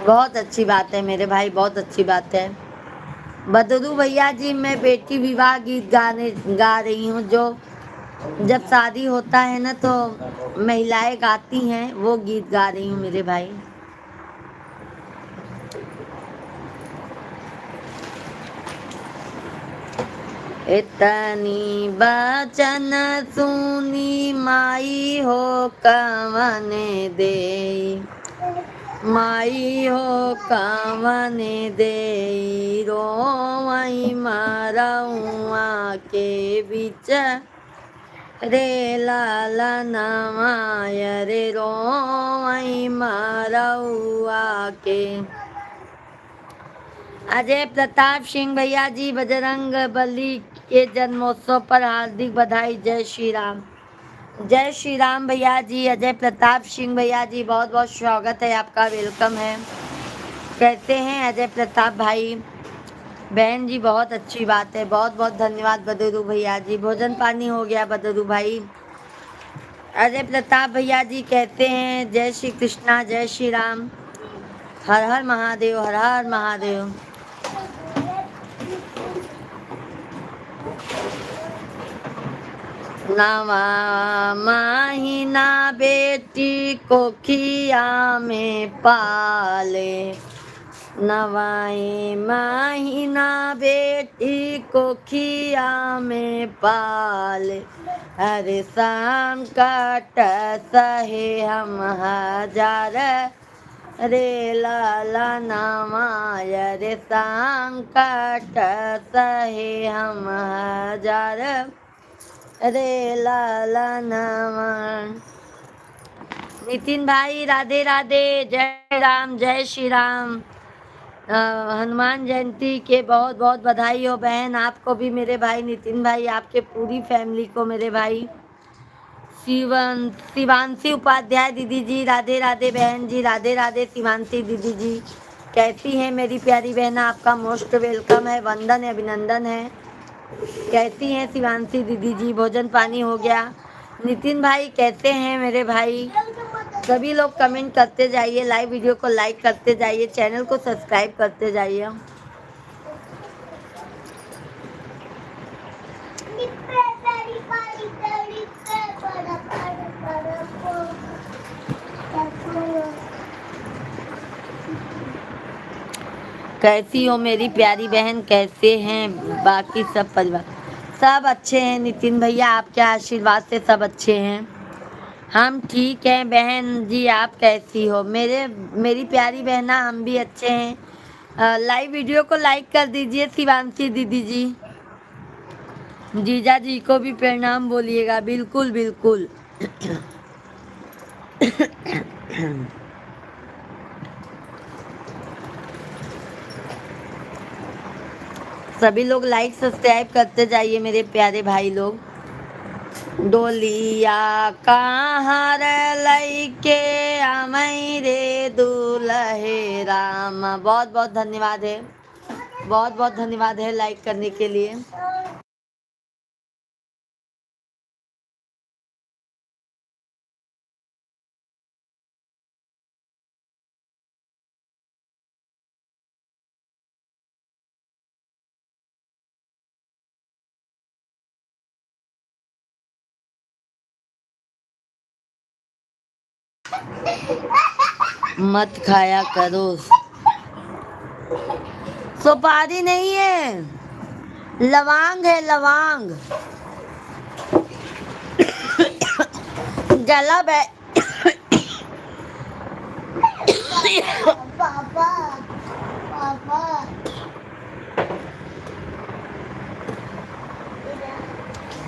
बहुत अच्छी बात है मेरे भाई, बहुत अच्छी बात है। बदरू भैया जी, मैं बेटी विवाह गीत गा रही हूँ, जो जब शादी होता है ना तो महिलाएं गाती हैं, वो गीत गा रही हूँ मेरे भाई। इतनी बचन सुनी माई हो कवन दे, माई हो कवन दे, रोवई मरउआ के बीच रे लाला नवाय रे, रोवई मरउआ के। अजय प्रताप सिंह भैया जी बजरंग बली के जन्मोत्सव पर हार्दिक बधाई। जय श्री राम, जय श्री राम भैया जी। अजय प्रताप सिंह भैया जी बहुत बहुत स्वागत है आपका, वेलकम है। कैसे हैं अजय प्रताप भाई? बहन जी बहुत अच्छी बात है, बहुत बहुत धन्यवाद बदरू भैया जी। भोजन पानी हो गया बदरू भाई? अजय प्रताप भैया जी कहते हैं जय श्री कृष्णा, जय श्री राम, हर हर महादेव, हर हर महादेव। नवा महीना बेटी को खिया में पाले, नवाई महीना बेटी को खिया में पाले, हरे संकट सहे हम हजार रे लाला नवाय रे, संकट सहे हम हजार रे लाला नमन। नितिन भाई राधे राधे, जय राम, जय श्री राम। हनुमान जयंती के बहुत बहुत बधाई हो बहन, आपको भी मेरे भाई नितिन भाई, आपके पूरी फैमिली को मेरे भाई। शिवांशी उपाध्याय दीदी जी राधे राधे, बहन जी राधे राधे। शिवांशी दीदी जी कैसी हैं मेरी प्यारी बहन? आपका मोस्ट वेलकम है, वंदन है, अभिनंदन है। कैसी हैं शिवांशी दीदी जी? भोजन पानी हो गया? नितिन भाई कैसे हैं मेरे भाई? सभी लोग कमेंट करते जाइए, लाइव वीडियो को लाइक करते जाइए, चैनल को सब्सक्राइब करते जाइए। कैसी हो मेरी प्यारी बहन? कैसे हैं बाकी सब परिवार? सब अच्छे हैं नितिन भैया, आपके आशीर्वाद से सब अच्छे हैं। हम ठीक हैं बहन जी, आप कैसी हो? मेरी प्यारी बहना, हम भी अच्छे हैं। लाइव वीडियो को लाइक कर दीजिए शिवांशी दीदी जी। जीजा जी को भी प्रणाम बोलिएगा। बिल्कुल बिल्कुल। सभी लोग लाइक सब्सक्राइब करते जाइए मेरे प्यारे भाई लोग। डोलिया कहाँ लैके आमई रे दूल्हे राम। बहुत बहुत धन्यवाद है, बहुत बहुत धन्यवाद है लाइक करने के लिए। मत खाया करो, सुपारी नहीं है, लवांग है, लवांग। गला बै पापा पापा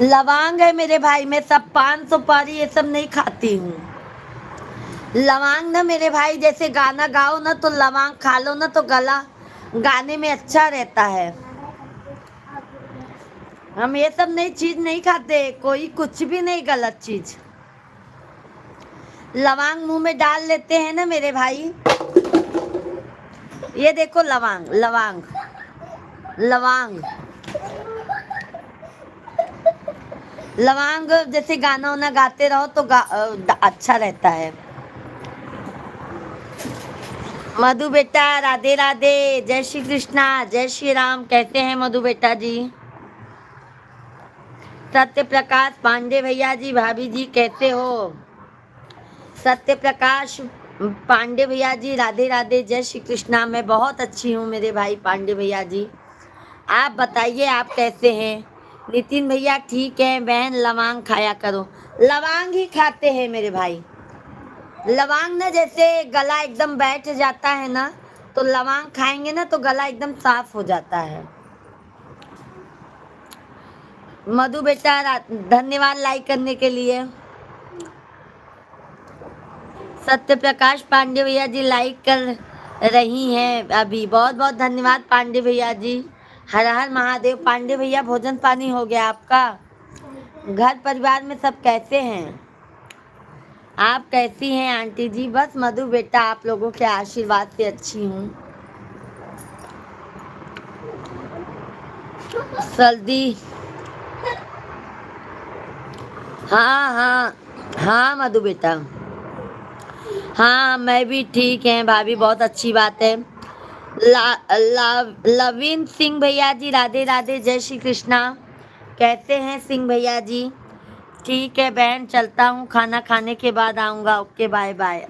लवांग है मेरे भाई। मैं सब पान सुपारी ये सब नहीं खाती हूँ। लवांग ना मेरे भाई, जैसे गाना गाओ ना तो लवांग खा लो ना तो गला गाने में अच्छा रहता है। हम ये सब नई चीज नहीं खाते, कोई कुछ भी नहीं गलत चीज। लवांग मुंह में डाल लेते हैं ना मेरे भाई। ये देखो लवांग, लवांग, लवांग, लवांग जैसे गाना वाना गाते रहो तो अच्छा रहता है। मधु बेटा राधे राधे, जय श्री कृष्णा, जय श्री राम। कैसे हैं मधु बेटा जी? सत्य प्रकाश पांडे भैया जी, भाभी जी कैसे हो? सत्य प्रकाश पांडे भैया जी राधे राधे, जय श्री कृष्णा। मैं बहुत अच्छी हूँ मेरे भाई पांडे भैया जी। आप बताइए आप कैसे हैं? नितिन भैया ठीक है बहन, लवांग खाया करो। लवांग ही खाते हैं मेरे भाई। लवांग ना जैसे गला एकदम बैठ जाता है ना, तो लवांग खाएंगे ना तो गला एकदम साफ हो जाता है। मधु बेटा धन्यवाद लाइक करने के लिए। सत्य प्रकाश पांडे भैया जी लाइक कर रही हैं अभी, बहुत बहुत धन्यवाद पांडे भैया जी। हर हर महादेव। पांडे भैया भोजन पानी हो गया आपका? घर परिवार में सब कैसे हैं? आप कैसी हैं आंटी जी? बस मधु बेटा आप लोगों के आशीर्वाद से अच्छी हूँ। सर्दी, हाँ हाँ हाँ मधु बेटा, हाँ मैं भी ठीक है भाभी, बहुत अच्छी बात है। लविन सिंह भैया जी राधे राधे, जय श्री कृष्णा। कैसे हैं सिंह भैया जी? ठीक है बहन, चलता हूँ, खाना खाने के बाद आऊँगा। Okay bye bye.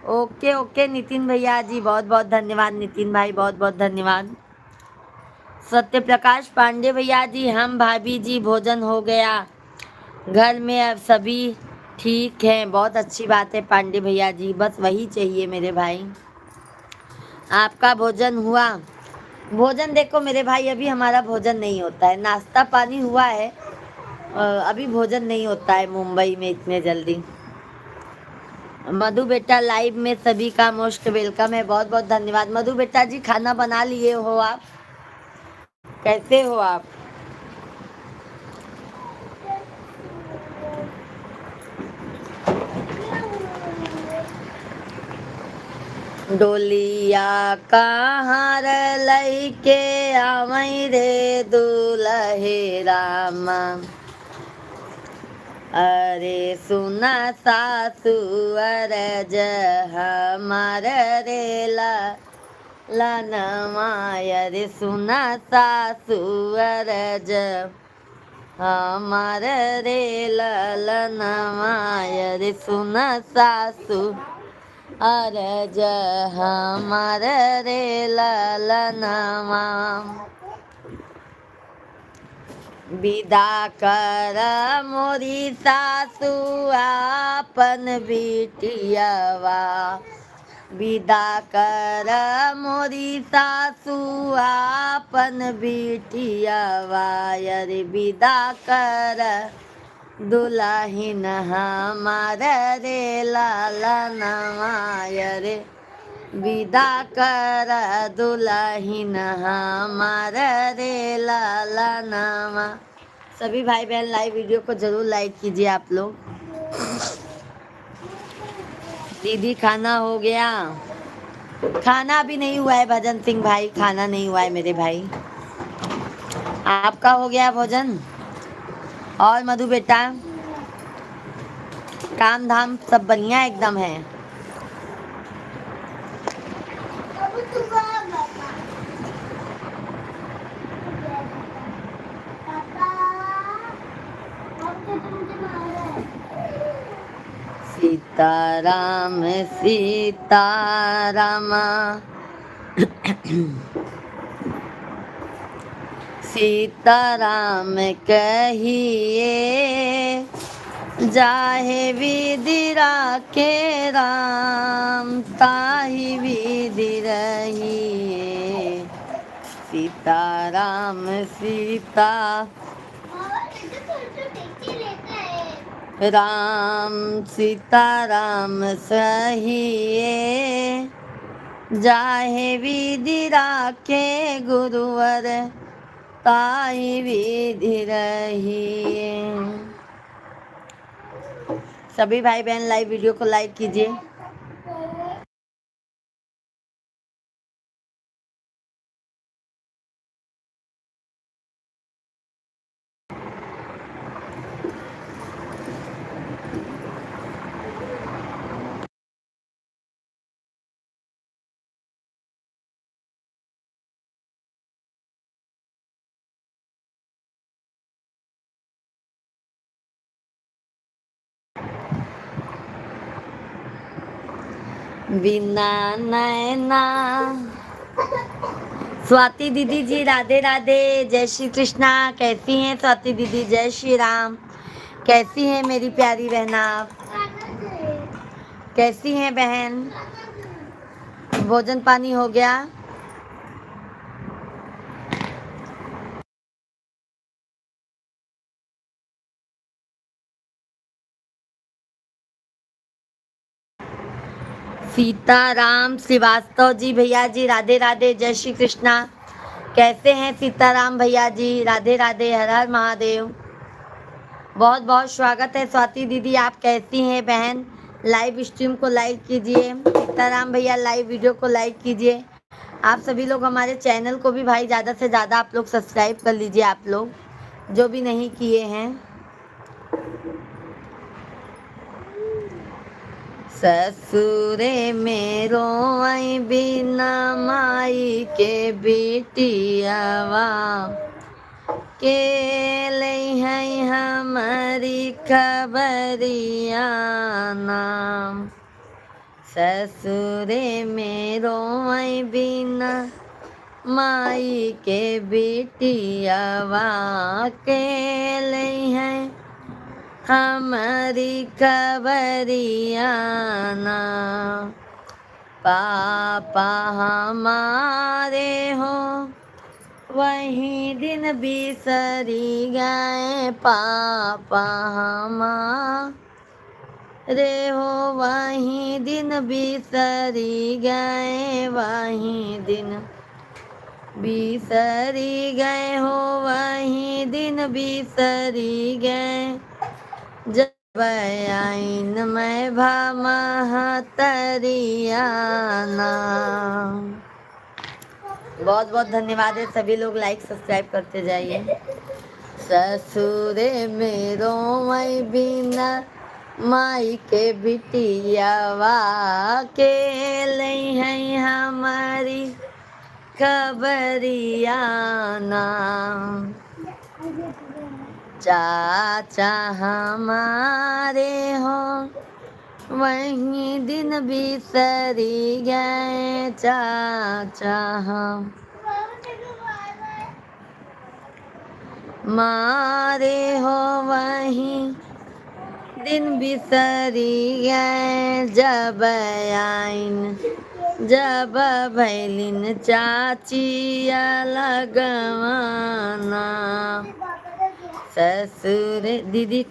Okay okay Nitin भैया जी, बहुत बहुत धन्यवाद नितिन भाई, बहुत बहुत धन्यवाद। सत्य प्रकाश पांडे भैया जी, हम भाभी जी भोजन हो गया, घर में अब सभी ठीक हैं, बहुत अच्छी बात है पांडे भैया जी, बस वही चाहिए मेरे भाई। आपका भोजन हुआ? भोजन देखो मेरे भाई, अभी हमारा भोजन नहीं होता है, नाश्ता पानी हुआ है, अभी भोजन नहीं होता है मुंबई में इतने जल्दी। मधु बेटा लाइव में सभी का मोस्ट वेलकम है, बहुत बहुत धन्यवाद। मधु बेटा जी खाना बना लिए हो आप? कैसे हो आप? डोलिया कहाँ लैके आवई रे दुलहे रामा, अरे सुना सासु अरज हमार रे लनमाय, रे सुना सासु अरज हमार रे लनमाय, रे सुना सासु अरज हमार रे ललनमा। विदा कर मोरी सासु आपन बिटियवा, विदा कर मोरी सासु आपन बिटियवा, अरे विदा कर दुल्हिन हमार रे ललनवा, रे विदा कर दुल्हिन हमार रे ललनवा। सभी भाई बहन लाइव वीडियो को जरूर लाइक कीजिए आप लोग। दीदी खाना हो गया? खाना अभी नहीं हुआ है भजन सिंह भाई, खाना नहीं हुआ है मेरे भाई। आपका हो गया भोजन? और मधु बेटा काम धाम सब बढ़िया एकदम है? सीताराम सीताराम, सीताराम कहिए, जाहे विधि राखे राम, ताहि विधि रहिए। सीताराम सीता राम, सीताराम सहिए, जाहे विधि राखे गुरुवर, ताहि विधि रहिए। सभी भाई बहन लाइव वीडियो को लाइक कीजिए। बिना नैना स्वाति दीदी जी राधे राधे, जय श्री कृष्णा। कैसी हैं स्वाति दीदी? जय श्री राम। कैसी हैं मेरी प्यारी बहना? कैसी हैं बहन? भोजन पानी हो गया? सीताराम श्रीवास्तव जी भैया जी राधे राधे, जय श्री कृष्णा। कैसे हैं सीताराम भैया जी? राधे राधे, हर हर महादेव। बहुत बहुत स्वागत है स्वाति दीदी। आप कैसी हैं बहन? लाइव स्ट्रीम को लाइक कीजिए। सीताराम भैया लाइव वीडियो को लाइक कीजिए। आप सभी लोग हमारे चैनल को भी भाई ज़्यादा से ज़्यादा आप लोग सब्सक्राइब कर लीजिए, आप लोग जो भी नहीं किए हैं। ससुरे में रोई बिना माई के बेटियावा, के लई है हमारी खबरिया नाम। ससुरे में रोई बिना माई के बेटियावा, के लई है हमारी खबरिया ना। पापा हमारे हो वही दिन बिसरी गए, पापा हमारे हो वही दिन बिसरी गए, वही दिन बिसरी गए हो, वही दिन बिसरी गए, जब आइन में महतरिया नाम। बहुत बहुत धन्यवाद है, सभी लोग लाइक सब्सक्राइब करते जाइए। ससुरे में रोई बिना माई के बिटियावा, के लई है हमारी खबरिया नाम। चाचा हमारे हो वही दिन बिसरी गए, चाचा हमारे हो वही दिन बिसरी गए, जब आइन जब भैलिन चाचिया लगवाना। ससुर दीदी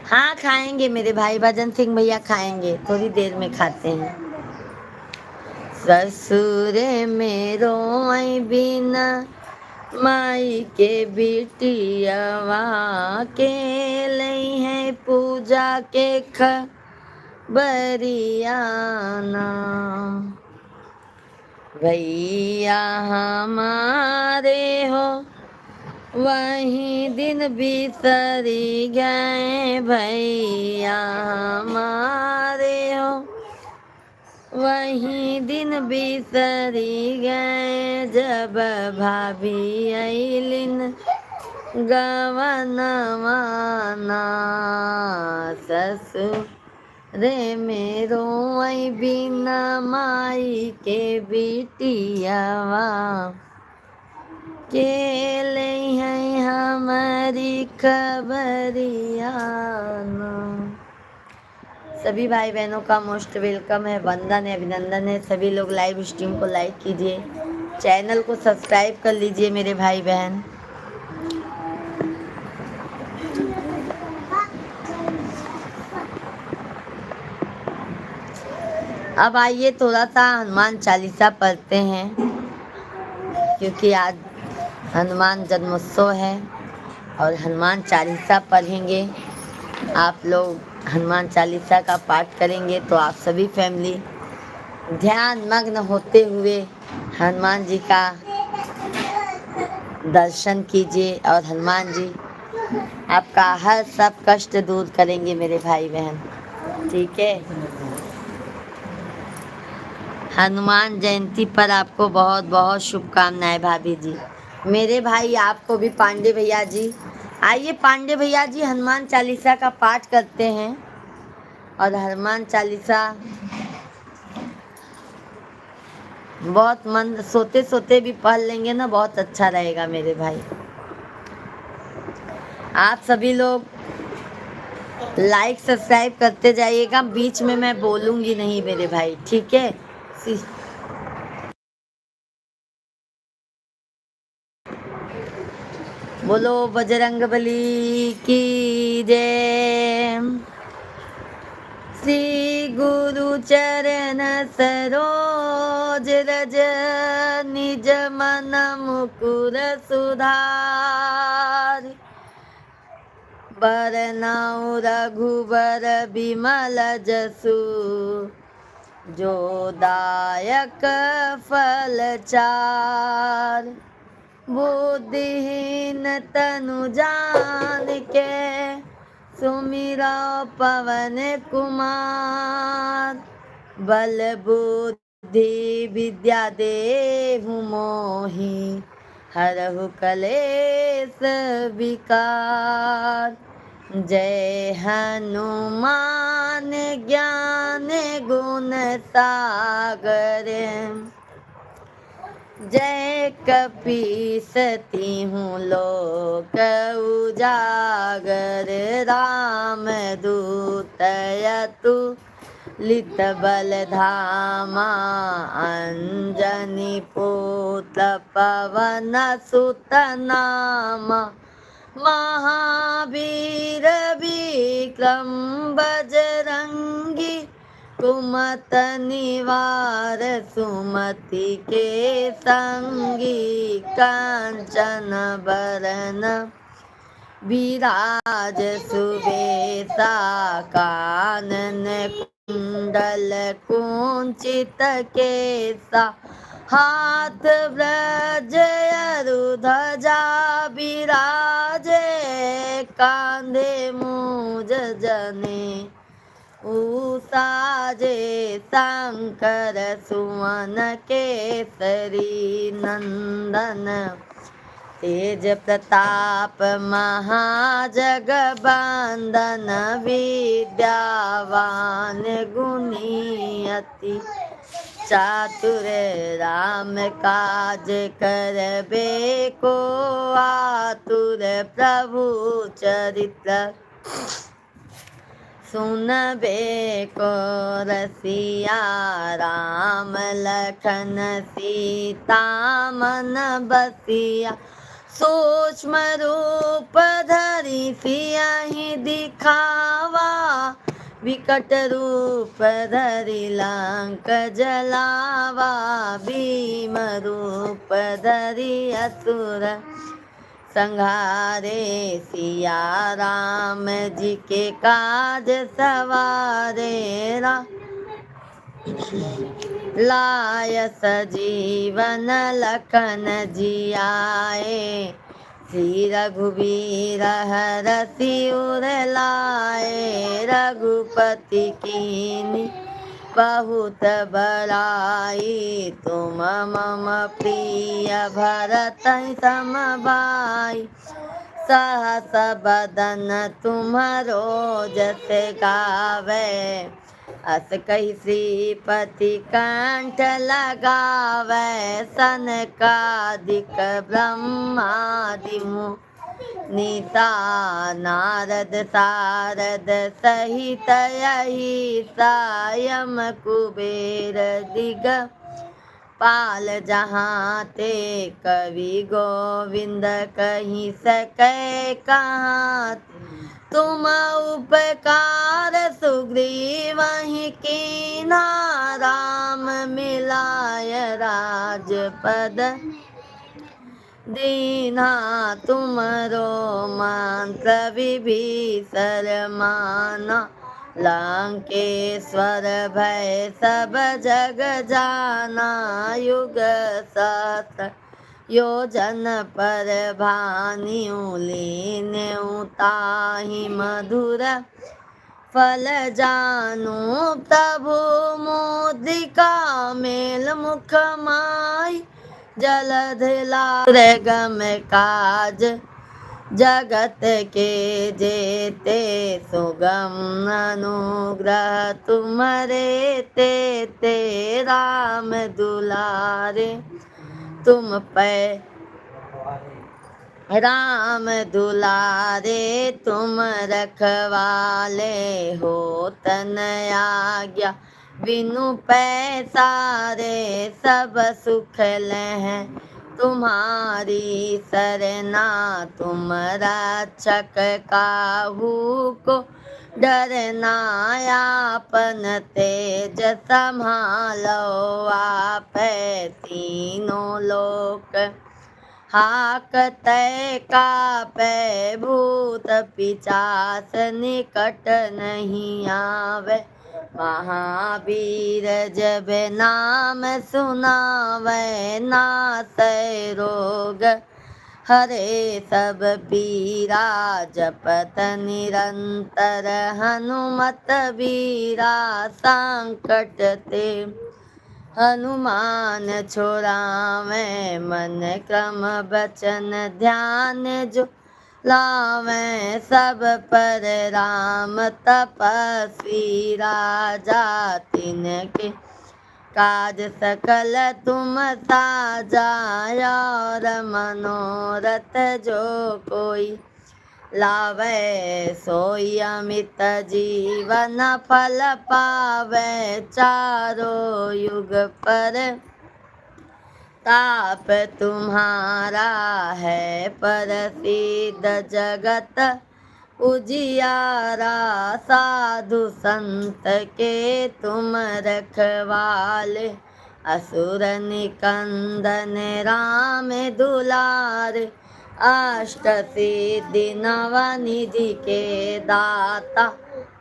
हाँ खाएंगे, मेरे भाई भजन सिंह भैया खाएंगे, थोड़ी देर में खाते हैं। ससुरे में रोई बिना माई के बिटियावा, के लई है पूजा के खबरिया नाम। भैया हमारे हो वही दिन बिसरी गए, भैया हमारे हो वही दिन बिसरी गए, जब भाभी अइलिन गवनवाना। ससुरे में रोई बिना माई के बिटियावा, के लई है हमारी खबरिया नाम। सभी भाई बहनों का मोस्ट वेलकम है, वंदन है, अभिनंदन है। सभी लोग लाइव स्ट्रीम को लाइक कीजिए, चैनल को सब्सक्राइब कर लीजिए मेरे भाई बहन। अब आइए थोड़ा सा हनुमान चालीसा पढ़ते हैं, क्योंकि आज हनुमान जन्मोत्सव है और हनुमान चालीसा पढ़ेंगे। आप लोग हनुमान चालीसा का पाठ करेंगे तो आप सभी फैमिली ध्यान मग्न होते हुए हनुमान जी का दर्शन कीजिए, और हनुमान जी आपका हर सब कष्ट दूर करेंगे मेरे भाई बहन, ठीक है। हनुमान जयंती पर आपको बहुत बहुत शुभकामनाएं भाभी जी। मेरे भाई आपको भी पांडे भैया जी, आइए पांडे भैया जी हनुमान चालीसा का पाठ करते हैं। और हनुमान चालीसा बहुत मन सोते सोते भी पढ़ लेंगे ना, बहुत अच्छा रहेगा मेरे भाई। आप सभी लोग लाइक सब्सक्राइब करते जाइएगा, बीच में मैं बोलूंगी नहीं मेरे भाई, ठीक है। बोलो बजरंगबली की जय। श्री गुरु चरण सरोज रज, निज मन मुकुर सुधार। बरनउँ रघुबर बिमल जसु, जो दायक फल चार। बुद्धिहीन तनु जानिके, सुमिरौ पवन कुमार। बल बुद्धि विद्या देहु मोहि, हरहु कलेश विकार। जय हनुमान ज्ञान गुण सागर, जय कपीस तिहुँ लोक उजागर। राम दूत अतुलित बल धामा, अंजनी पुत्र पवन सुत नामा। महावीर विक्रम बजरंगी, कुमत निवार सुमति के संगी। कांचन बरन विराज सुबेसा, कानन कुंडल कुंचित केसा। हाथ ब्रज ध्वजा विराजे, कांधे मूज जने साजे। शंकर सुवन केसरी नंदन, तेज प्रताप महाजगबंदन। विद्यावान गुणी अति चातुर, राम काज करबे को आतुर। प्रभु चरित्र सुनबे को रसिया, राम लखन सीता मन बसिया। सूक्ष्म रूप धरि सियहि दिखावा, विकट रूप धरि लंक जलावा। भीम रूप धरि असुर संहारे, सिया राम जी के काज सवारे। लाय सजीवन लखन जियाए, श्री रघुवीर हरषि उर लाए। रघुपति कीन्ही बहुत बड़ाई, तुम मम प्रिय भरतहि सम भाई। सहस बदन तुम्हरो जस गावे, अस कहि श्रीपति कंठ लगावे। सनकादिक ब्रह्मादि मुनीसा, नारद सारद सहित अहिसा। यम कुबेर दिगपाल जहाँ ते, कवि गोविंद कहि सकै कहाँ। तुम उपकार सुग्रीवहि कीन्हा, राम मिलाय राजपद दीन्हा। तुमरो मंत्र विभीषण माना, लंकेश्वर भय सब जग जाना। युग सहस्र योजन पर भानु, लीन्यु ताहि मधुर फल जानु। प्रभु मुद्रिका मेल मुख माहि, जलधि लांघ गम काज जगत के जेते सुगम अनुग्रह तुम्हारे ते राम दुलारे। तुम पे राम दुलारे तुम रखवाले हो तन आज्ञा बिनु पैसारे। सब सुख लह तुम्हारी सरना तुम रक्षक काहू को डरना। आपन तेज संभालो आप तीनों लोक। हाकते कापे भूत पिचास निकट नहीं आवे। महावीर जब नाम सुनावे नासै रोग। हरे सब पीरा जपत निरंतर हनुमत बीरा। संकट ते हनुमान छोड़ावे मन क्रम बचन ध्यान जो लावे। सब पर राम तपस्वी राजा तिनके काज सकल तुम साजा। और मनोरथ जो कोई लावे सोई अमित जीवन फल पावे। चारों युग पर ताप तुम्हारा है प्रसिद्ध जगत उजियारा। साधु संत के तुम रखवाले असुर निकंदन राम दुलारे। अष्ट सिद्धि नवनिधि के दाता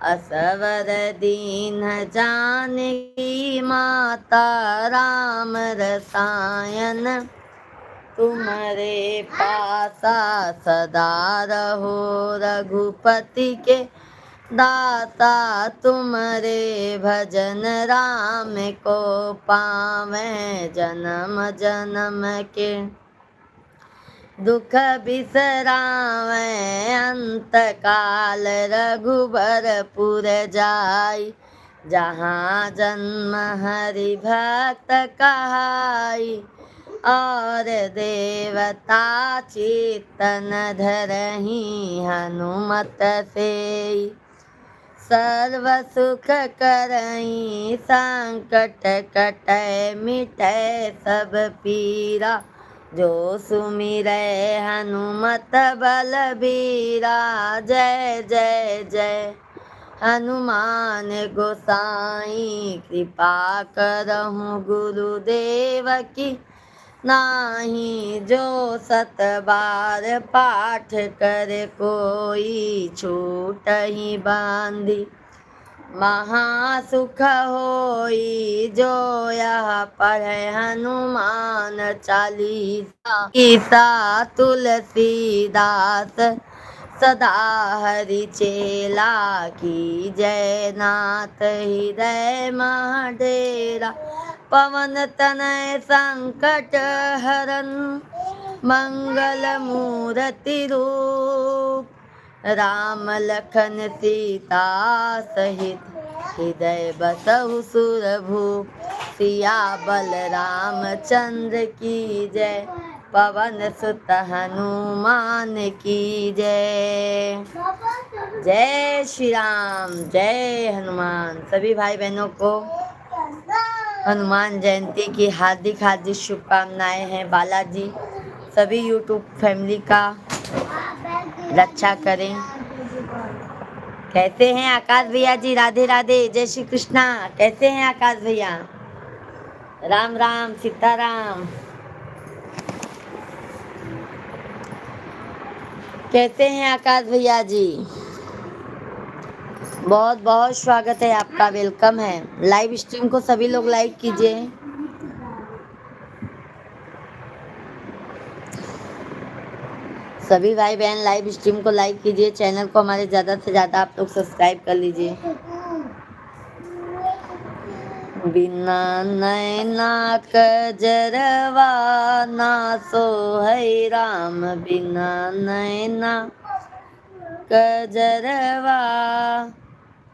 असवर दीन जानकी माता। राम रसायन तुम्हारे पासा सदा रहो रघुपति के दाता। तुम्हारे भजन राम को पावे जन्म जन्म के दुख बिसरावे। अंत काल रघुबरपुर जाई जहाँ जन्म हरि भक्त कहाई। और देवता चित्तन धरहि हनुमत से। सर्व सुख करहि संकट कटै मिटै सब पीरा। जो सुमिरै हनुमत बलबीरा। जय जय जय हनुमान गोसाई कृपा करहु गुरुदेव की नाही। जो सत बार पाठ कर कोई छूटहि बांधी। महासुख होई जो यह पढ़े हनुमान चालीसा। ईसा तुलसीदास सदा हरि चेला की जय। नाथ हृदय महडेरा पवन तनय संकट हरन मंगल मूर्ति रूप। राम लखन सीता सहित हृदय बसहु सुरभूप। सिया बलराम चंद्र की जय पवन सुत हनुमान की जय। जय श्री राम जय हनुमान। सभी भाई बहनों को हनुमान जयंती की हार्दिक हार्दिक शुभकामनाएं हैं। बालाजी सभी यूट्यूब फैमिली का रक्षा करें। कैसे हैं आकाश भैया जी? राधे राधे जय श्री कृष्णा। कैसे हैं आकाश भैया? राम राम सीताराम। कैसे हैं आकाश भैया जी? बहुत बहुत स्वागत है आपका, वेलकम है। लाइव स्ट्रीम को सभी लोग लाइक कीजिए। सभी भाई बहन लाइव स्ट्रीम को लाइक कीजिए। चैनल को हमारे ज़्यादा से ज़्यादा आप लोग सब्सक्राइब कर लीजिए। बिना नैना कजरवा ना सोहै राम, बिना नैना कजरवा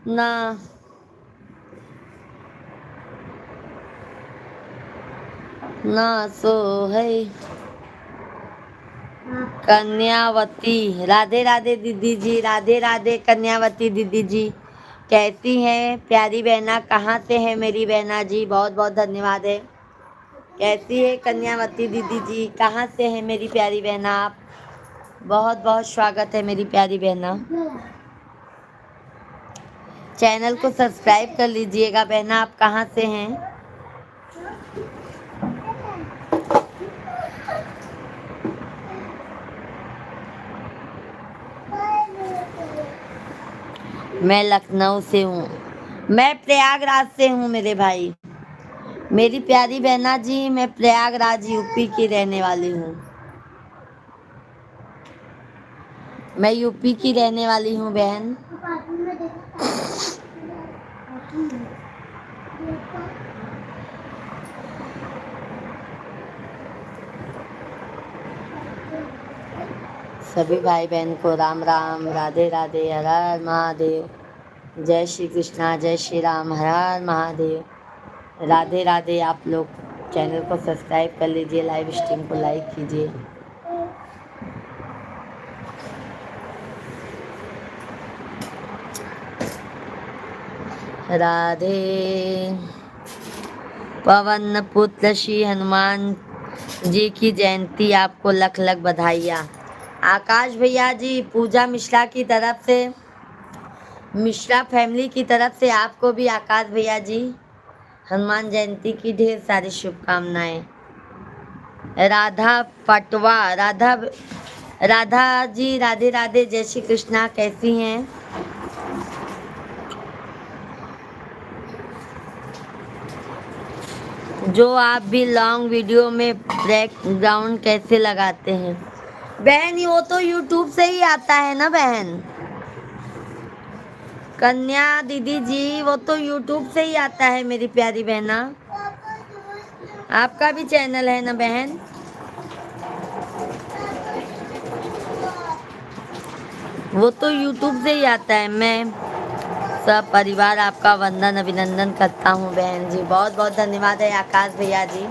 ना ना सोहै। कन्यावती, राधे राधे दीदी जी, राधे राधे कन्यावती दीदी जी, कैसी हैं प्यारी बहना? कहाँ से है मेरी बहना जी? बहुत बहुत धन्यवाद है। कैसी है कन्यावती दीदी जी? कहाँ से है मेरी प्यारी बहना आप? बहुत बहुत स्वागत है मेरी प्यारी बहना। चैनल को सब्सक्राइब कर लीजिएगा बहना। आप कहाँ से हैं? मैं लखनऊ से हूँ। मैं प्रयागराज से हूँ मेरे भाई। मेरी प्यारी बहना जी, मैं प्रयागराज यूपी की रहने वाली हूँ। मैं यूपी की रहने वाली हूँ बहन। सभी भाई बहन को राम राम, राधे राधे, हर हर महादेव, जय श्री कृष्णा, जय श्री राम, हर हर महादेव, राधे राधे। आप लोग चैनल को सब्सक्राइब कर लीजिए, लाइव स्ट्रीम को लाइक कीजिए। राधे। पवन पुत्र श्री हनुमान जी की जयंती आपको लख लख बधाइयाँ। आकाश भैया जी, पूजा मिश्रा की तरफ से, मिश्रा फैमिली की तरफ से आपको भी आकाश भैया जी हनुमान जयंती की ढेर सारी शुभकामनाएं। राधा पटवा, राधा जी, राधे राधे, जय श्री कृष्णा, कैसी हैं? जो आप भी लॉन्ग वीडियो में बैकग्राउंड कैसे लगाते हैं बहन? वो तो यूट्यूब से ही आता है ना बहन। कन्या दीदी जी, वो तो यूट्यूब से ही आता है मेरी प्यारी बहना। आपका भी चैनल है ना बहन? वो तो यूट्यूब से ही आता है। मैं सब परिवार आपका वंदन अभिनंदन करता हूँ बहन जी। बहुत बहुत धन्यवाद है आकाश भैया जी,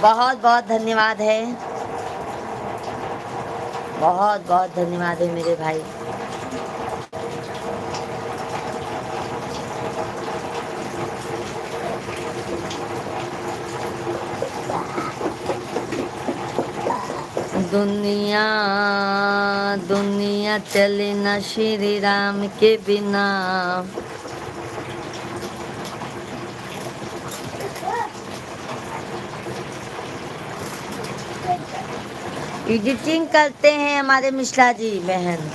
बहुत बहुत धन्यवाद है, बहुत बहुत धन्यवाद है मेरे भाई। दुनिया दुनिया चले न श्री राम के बिना। एडिटिंग करते हैं हमारे मिश्रा जी बहन।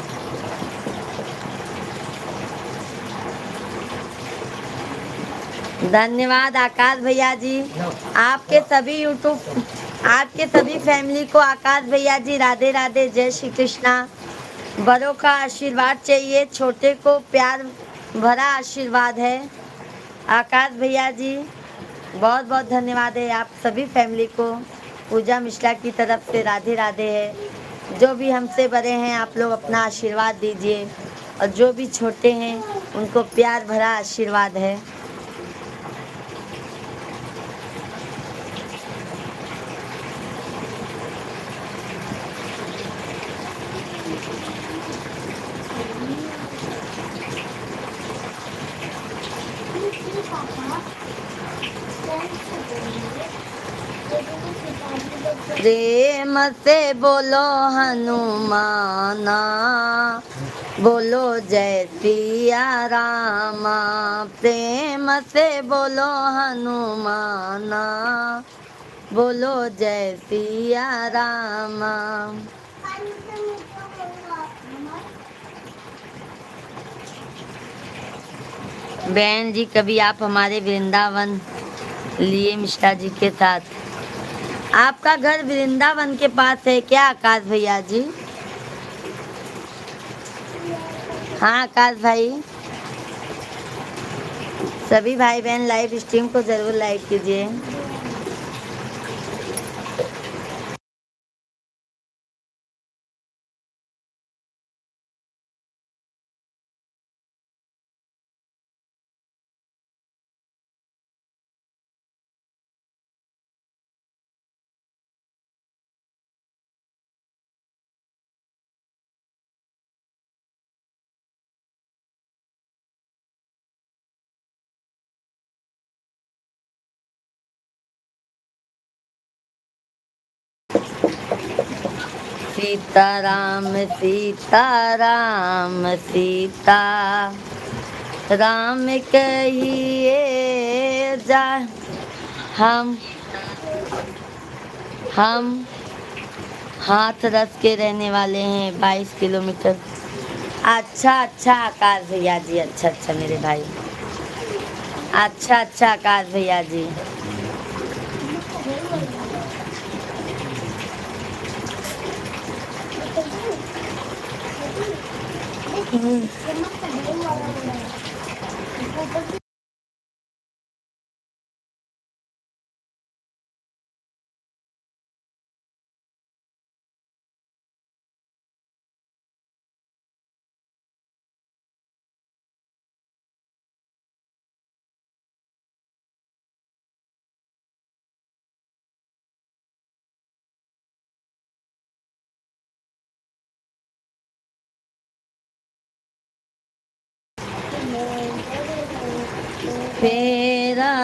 धन्यवाद आकाश भैया जी। आपके सभी फैमिली को आकाश भैया जी राधे राधे, जय श्री कृष्णा। बड़ों का आशीर्वाद चाहिए, छोटे को प्यार भरा आशीर्वाद है। आकाश भैया जी बहुत बहुत धन्यवाद है आप सभी फैमिली को। पूजा मिश्रा की तरफ से राधे राधे है। जो भी हमसे बड़े हैं आप लोग अपना आशीर्वाद दीजिए, और जो भी छोटे हैं उनको प्यार भरा आशीर्वाद है। प्रेम से बोलो हनुमाना, बोलो जय सिया रामा। प्रेम से बोलो हनुमाना, बोलो जय सिया रामा। बहन जी, कभी आप हमारे वृंदावन लिए मिश्रा जी के साथ। आपका घर वृंदावन के पास है क्या आकाश भैया जी? हाँ आकाश भाई, सभी भाई बहन लाइव स्ट्रीम को ज़रूर लाइक कीजिए। सीताराम सीताराम सीता राम कहिए जा। हम हाथरस के रहने वाले हैं, 22 किलोमीटर। अच्छा अच्छा आकाश भैया जी, अच्छा अच्छा मेरे भाई, अच्छा अच्छा आकाश भैया जी। फेरा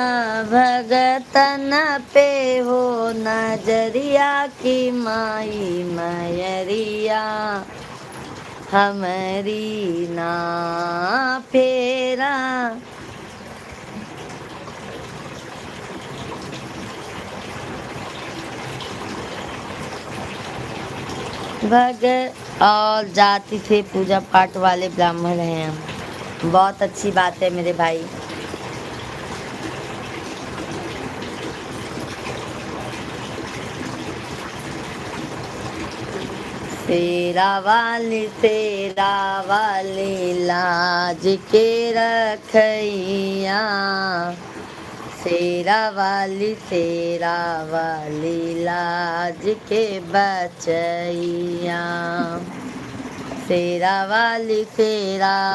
भगतन पे हो नजरिया की माई मयरिया हमारी ना फेरा। और जाति से पूजा पाठ वाले ब्राह्मण हैं हम। बहुत अच्छी बात है मेरे भाई। तेरा वाली लाज के रखैया, तेरा वाली लाज के बचैया, तेरा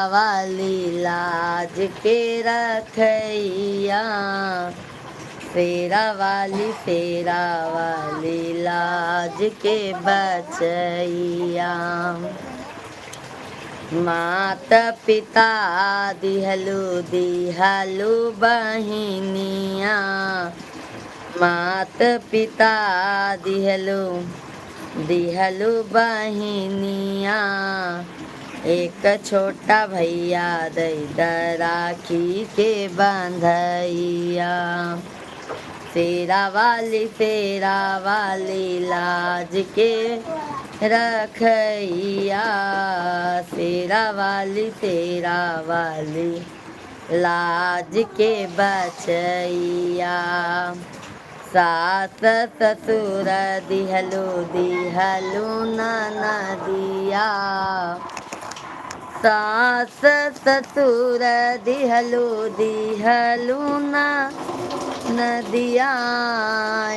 वाली लाज के रखैया, तेरा वाली लाज के बचैया। माता पिता दिहलू बहिनिया, माता पिता दिहलू बहिनिया, एक छोटा भैया दैदा राखी के बंधैया, तेरा वाली लाज के रखैया, तेरा वाली लाज के बचैया। सास ससुर दिहलू ननदिया, सास ससुर दिहलू नदिया,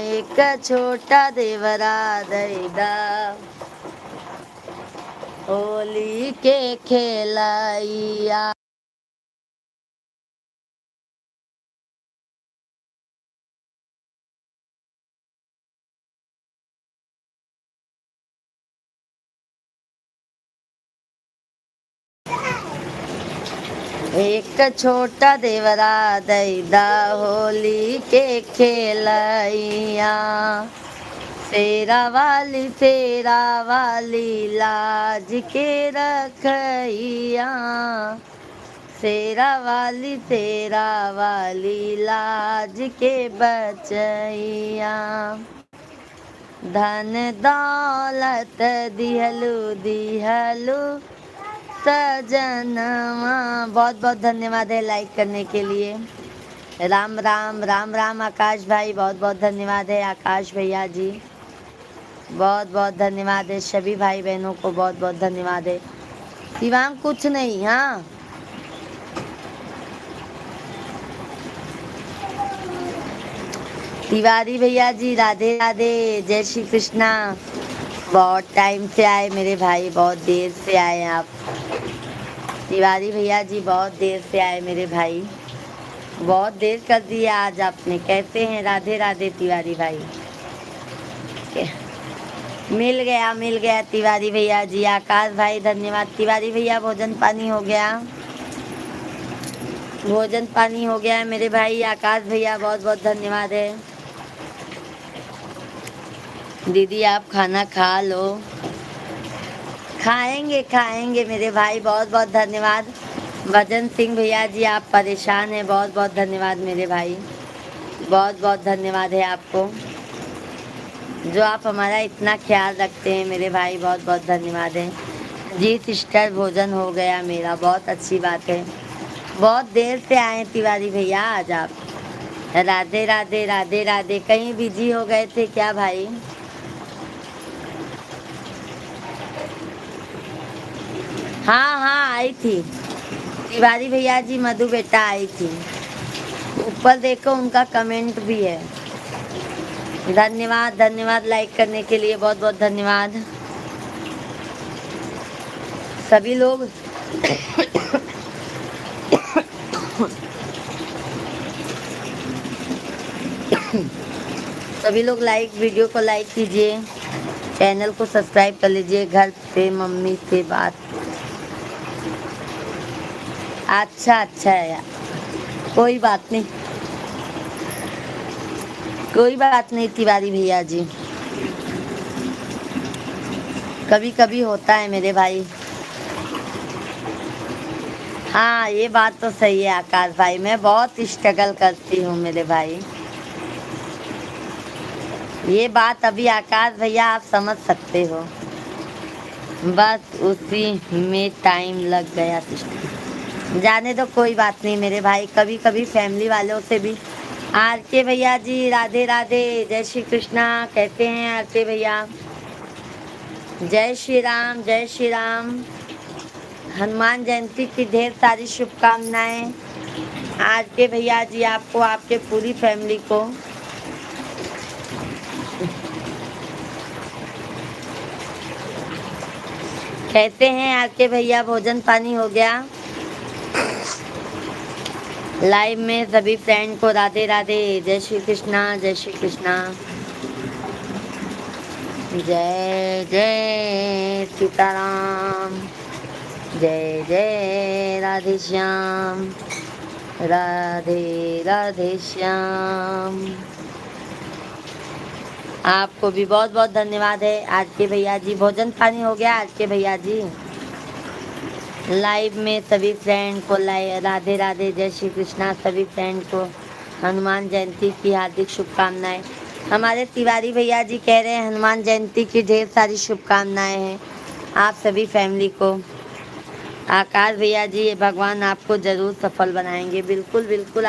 एक छोटा देवरा दैदा होली के खेलैया। एक छोटा देवरा दैदा होली के खेलैया, तेरा वाली लाज के रखैया, तेरा वाली लाज के बचैया। धन दौलत दिहलू सजनवा। बहुत बहुत धन्यवाद है लाइक करने के लिए। राम राम राम राम आकाश भाई, बहुत बहुत धन्यवाद है आकाश भैया जी, बहुत बहुत धन्यवाद है सभी भाई बहनों को, बहुत बहुत धन्यवाद है। शिवांग कुछ नहीं, हाँ तिवारी भैया जी राधे राधे, जय श्री कृष्णा। बहुत टाइम से आए मेरे भाई, बहुत देर से आए आप। तिवारी भैया जी बहुत देर से आए मेरे भाई, बहुत देर कर दिया आज आपने। कैसे हैं? राधे राधे तिवारी भाई। मिल गया तिवारी भैया जी। आकाश भाई धन्यवाद। तिवारी भैया भोजन पानी हो गया? भोजन पानी हो गया है मेरे भाई। आकाश भैया बहुत बहुत धन्यवाद है। दीदी आप खाना खा लो। खाएंगे खाएंगे मेरे भाई, बहुत बहुत धन्यवाद। भजन सिंह भैया जी आप परेशान हैं, बहुत बहुत धन्यवाद मेरे भाई, बहुत बहुत धन्यवाद है आपको जो आप हमारा इतना ख्याल रखते हैं मेरे भाई, बहुत बहुत धन्यवाद है। जी सिस्टर भोजन हो गया मेरा, बहुत अच्छी बात है। बहुत देर से आए तिवारी भैया आज आप। राधे राधे राधे राधे। कहीं बिजी हो गए थे क्या भाई? हाँ हाँ आई थी तिवारी भैया जी, मधु बेटा आई थी। ऊपर देखो उनका कमेंट भी है। धन्यवाद धन्यवाद लाइक करने के लिए, बहुत बहुत धन्यवाद सभी लोग। सभी लोग वीडियो को लाइक कीजिए, चैनल को सब्सक्राइब कर लीजिए। घर पे मम्मी से बात। अच्छा अच्छा है यार, कोई बात नहीं, कोई बात नहीं तिवारी भैया जी, कभी कभी होता है मेरे भाई। हाँ ये बात तो सही है आकाश भाई, मैं बहुत स्ट्रगल करती हूँ मेरे भाई। ये बात अभी आकाश भैया आप समझ सकते हो, बस उसी में टाइम लग गया। जाने दो, कोई बात नहीं मेरे भाई। कभी कभी फैमिली वालों से भी। आर के भैया जी राधे राधे, जय श्री कृष्णा। कहते हैं आर के भैया, जय श्री राम जय श्री राम। हनुमान जयंती की ढेर सारी शुभकामनाएं आर के भैया जी आपको, आपके पूरी फैमिली को। कहते हैं आर के भैया भोजन पानी हो गया? लाइव में सभी फ्रेंड को राधे राधे, जय श्री कृष्णा जय श्री कृष्णा। जय जय सीताराम, जय जय राधे श्याम, राधे राधे श्याम। आपको भी बहुत बहुत धन्यवाद है आज के भैया जी। भोजन पानी हो गया आज के भैया जी? लाइव में सभी फ्रेंड को राधे राधे, जय श्री कृष्णा। सभी फ्रेंड को हनुमान जयंती की हार्दिक शुभकामनाएं। हमारे तिवारी भैया जी कह रहे हैं हनुमान जयंती की ढेर सारी शुभकामनाएं हैं आप सभी फैमिली को। आकाश भैया जी ये भगवान आपको ज़रूर सफल बनाएंगे, बिल्कुल बिल्कुल।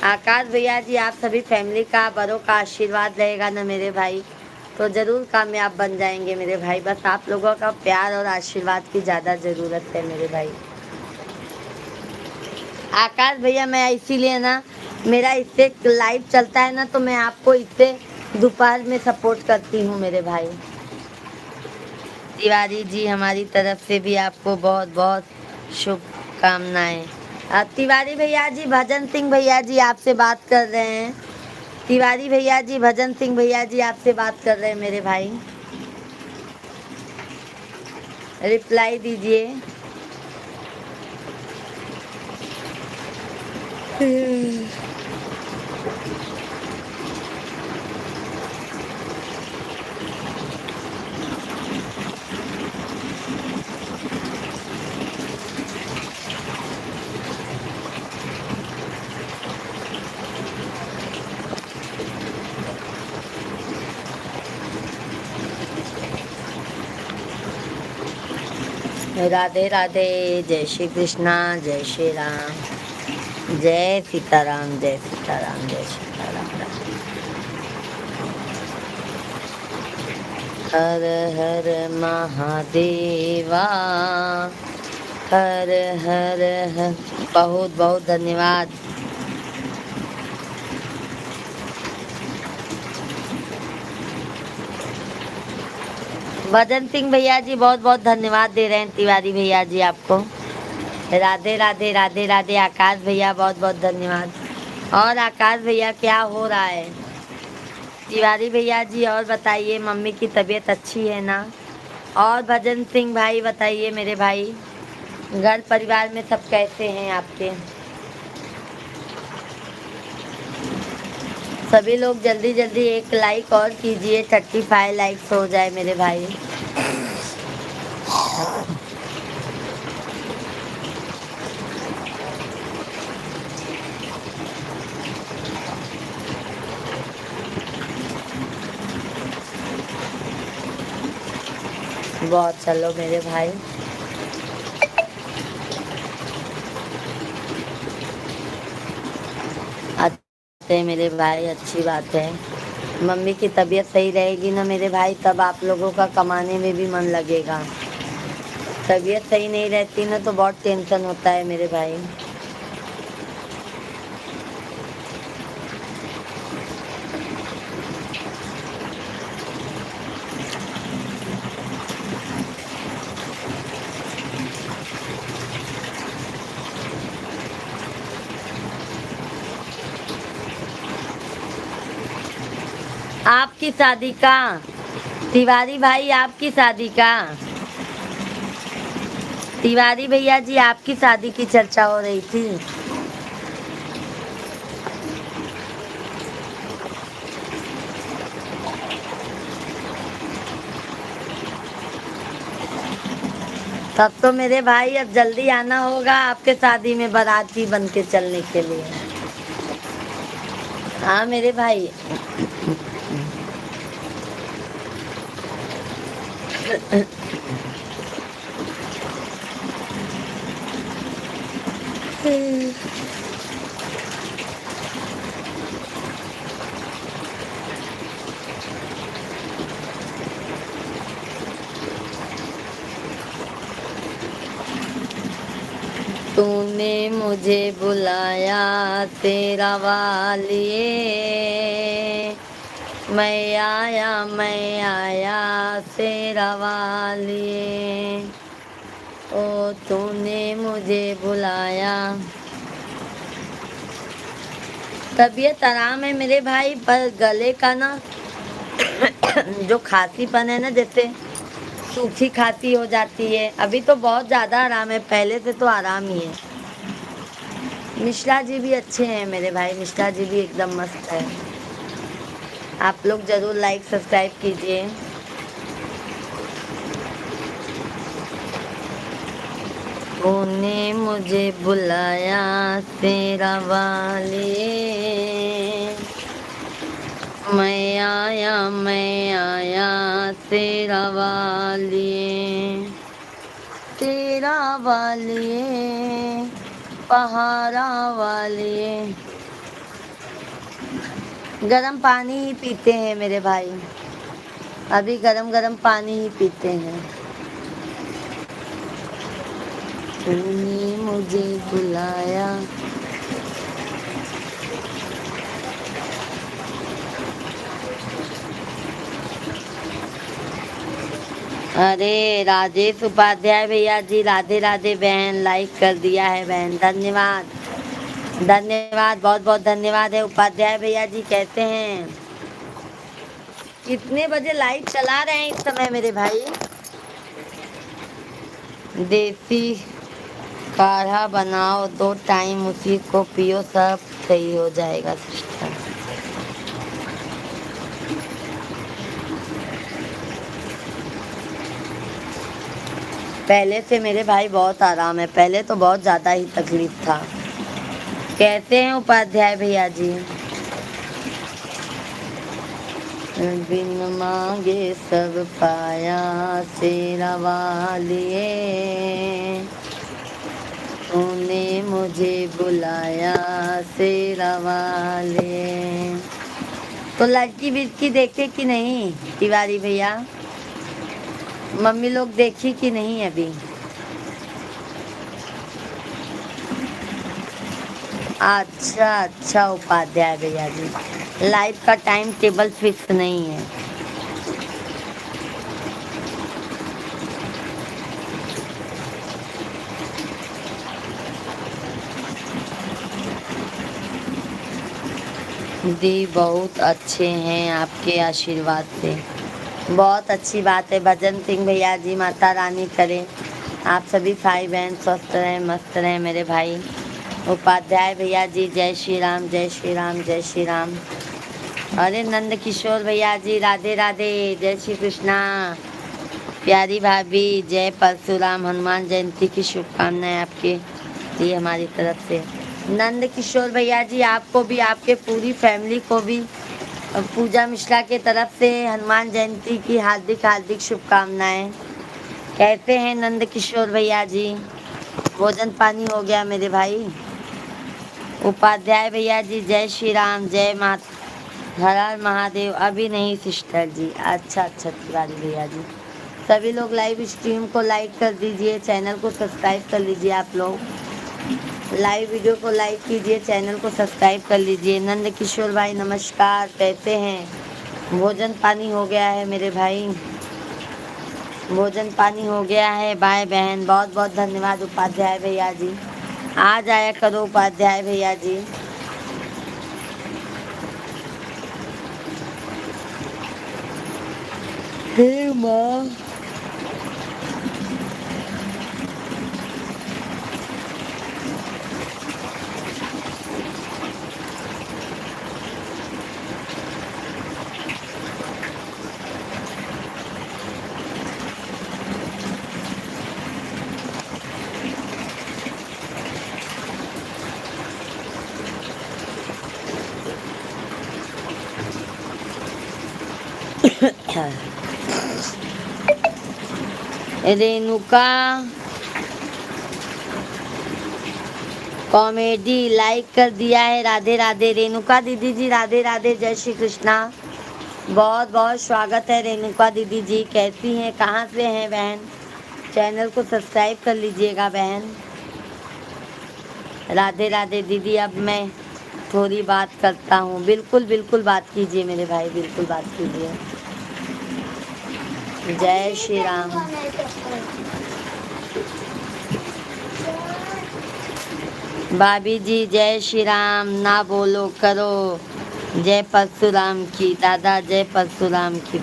आकाश भैया जी आप सभी फैमिली का, बड़ों का आशीर्वाद रहेगा ना मेरे भाई, तो ज़रूर कामयाब बन जाएंगे मेरे भाई। बस आप लोगों का प्यार और आशीर्वाद की ज़्यादा ज़रूरत है मेरे भाई। आकाश भैया मैं इसीलिए ना, मेरा इससे लाइव चलता है ना, तो मैं आपको इससे दोपहर में सपोर्ट करती हूँ मेरे भाई। तिवारी जी हमारी तरफ से भी आपको बहुत बहुत शुभकामनाएं। तिवारी भैया जी, भजन सिंह भैया जी आपसे बात कर रहे हैं। तिवारी भैया जी, भजन सिंह भैया जी आपसे बात कर रहे हैं मेरे भाई, रिप्लाई दीजिए। राधे राधे, जय श्री कृष्णा जय श्री राम, जय सीताराम जय सीताराम जय सीताराम। हर हर महादेवा, हर हर हर। बहुत बहुत धन्यवाद। भजन सिंह भैया जी बहुत बहुत धन्यवाद दे रहे हैं तिवारी भैया जी आपको। राधे राधे राधे राधे। आकाश भैया बहुत बहुत धन्यवाद। और आकाश भैया क्या हो रहा है? तिवारी भैया जी और बताइए, मम्मी की तबीयत अच्छी है ना? और भजन सिंह भाई बताइए मेरे भाई, घर परिवार में सब कैसे हैं आपके? सभी लोग जल्दी जल्दी एक लाइक और कीजिए, 35 लाइक्स हो जाए मेरे भाई। बहुत चलो मेरे भाई। अच्छे मेरे भाई, अच्छी बात है। मम्मी की तबीयत सही रहेगी ना मेरे भाई, तब आप लोगों का कमाने में भी मन लगेगा। तबीयत सही नहीं रहती ना तो बहुत टेंशन होता है मेरे भाई। आपकी शादी का तिवारी भाई, आपकी शादी का तिवारी भैया जी, आपकी शादी की चर्चा हो रही थी। तब तो मेरे भाई अब जल्दी आना होगा आपके शादी में बाराती बन के चलने के लिए। हाँ मेरे भाई। तूने मुझे बुलाया तेरा वालिए, मैं आया तेरा वालिए। ओ तूने मुझे बुलाया। तबीयत आराम है मेरे भाई, पर गले का ना जो खांसीपन है ना, जैसे सूखी खांसी हो जाती है। अभी तो बहुत ज़्यादा आराम है, पहले से तो आराम ही है। मिश्रा जी भी अच्छे हैं मेरे भाई, मिश्रा जी भी एकदम मस्त है। आप लोग ज़रूर लाइक सब्सक्राइब कीजिए। तूने मुझे बुलाया तेरा वालिए, मैं आया तेरा वालिए। तेरा वालिए, पहाड़ा वालिए। गरम पानी ही पीते हैं मेरे भाई, अभी गरम गरम पानी ही पीते हैं। तूने मुझे बुलाया। अरे राजेश उपाध्याय भैया जी, राधे राधे बहन, लाइक कर दिया है बहन, धन्यवाद धन्यवाद, बहुत बहुत धन्यवाद है। उपाध्याय भैया जी कैसे हैं? कितने बजे लाइट चला रहे हैं इस समय मेरे भाई? देसी काढ़ा बनाओ, 2 टाइम उसी को पियो, सब सही हो जाएगा सिस्टर। पहले से मेरे भाई बहुत आराम है, पहले तो बहुत ज़्यादा ही तकलीफ था। कैसे हैं उपाध्याय भैया जी? बिन मांगे सब पाया शेरा वालिए, तूने मुझे बुलाया शेरा वालिए। तो लड़की बिड़की देखे कि नहीं तिवारी भैया? मम्मी लोग देखी कि नहीं अभी? अच्छा अच्छा उपाध्याय भैया जी, लाइव का टाइम टेबल फिक्स नहीं है। दी बहुत अच्छे हैं आपके आशीर्वाद से। बहुत अच्छी बात है भजन सिंह भैया जी, माता रानी करे आप सभी भाई बहन स्वस्थ रहें मस्त रहें मेरे भाई। उपाध्याय भैया जी जय श्री राम जय श्री राम जय श्री राम। अरे नंद किशोर भैया जी राधे राधे जय श्री कृष्णा। प्यारी भाभी जय परशुराम, हनुमान जयंती की शुभकामनाएं आपके लिए हमारी तरफ से। नंद किशोर भैया जी आपको भी आपके पूरी फैमिली को भी पूजा मिश्रा के तरफ से हनुमान जयंती की हार्दिक हार्दिक शुभकामनाएं। कहते हैं नंद किशोर भैया जी भोजन पानी हो गया मेरे भाई। उपाध्याय भैया जी जय श्री राम जय माता हर हर महादेव। अभी नहीं सिस्टर जी। अच्छा अच्छा तिवारी भैया जी। सभी लोग लाइव स्ट्रीम को लाइक कर दीजिए, चैनल को सब्सक्राइब कर लीजिए। आप लोग लाइव वीडियो को लाइक कीजिए, चैनल को सब्सक्राइब कर लीजिए। नंद किशोर भाई नमस्कार। कहते हैं भोजन पानी हो गया है मेरे भाई, भोजन पानी हो गया है भाई बहन। बहुत बहुत धन्यवाद उपाध्याय भैया जी। आ जाया करो उपाध्याय भैया जी। हे माँ रेणुका कॉमेडी लाइक कर दिया है। राधे राधे रेणुका दीदी जी राधे राधे जय श्री कृष्णा। बहुत बहुत स्वागत है रेणुका दीदी जी। कैसी हैं कहाँ से हैं बहन? चैनल को सब्सक्राइब कर लीजिएगा बहन। राधे राधे दीदी। अब मैं थोड़ी बात करता हूँ। बिल्कुल बिल्कुल बात कीजिए मेरे भाई, बिल्कुल बात कीजिए। जय श्री राम। भाभी जी जय श्री राम ना बोलो करो जय परशुराम की। दादा जय परशुराम की।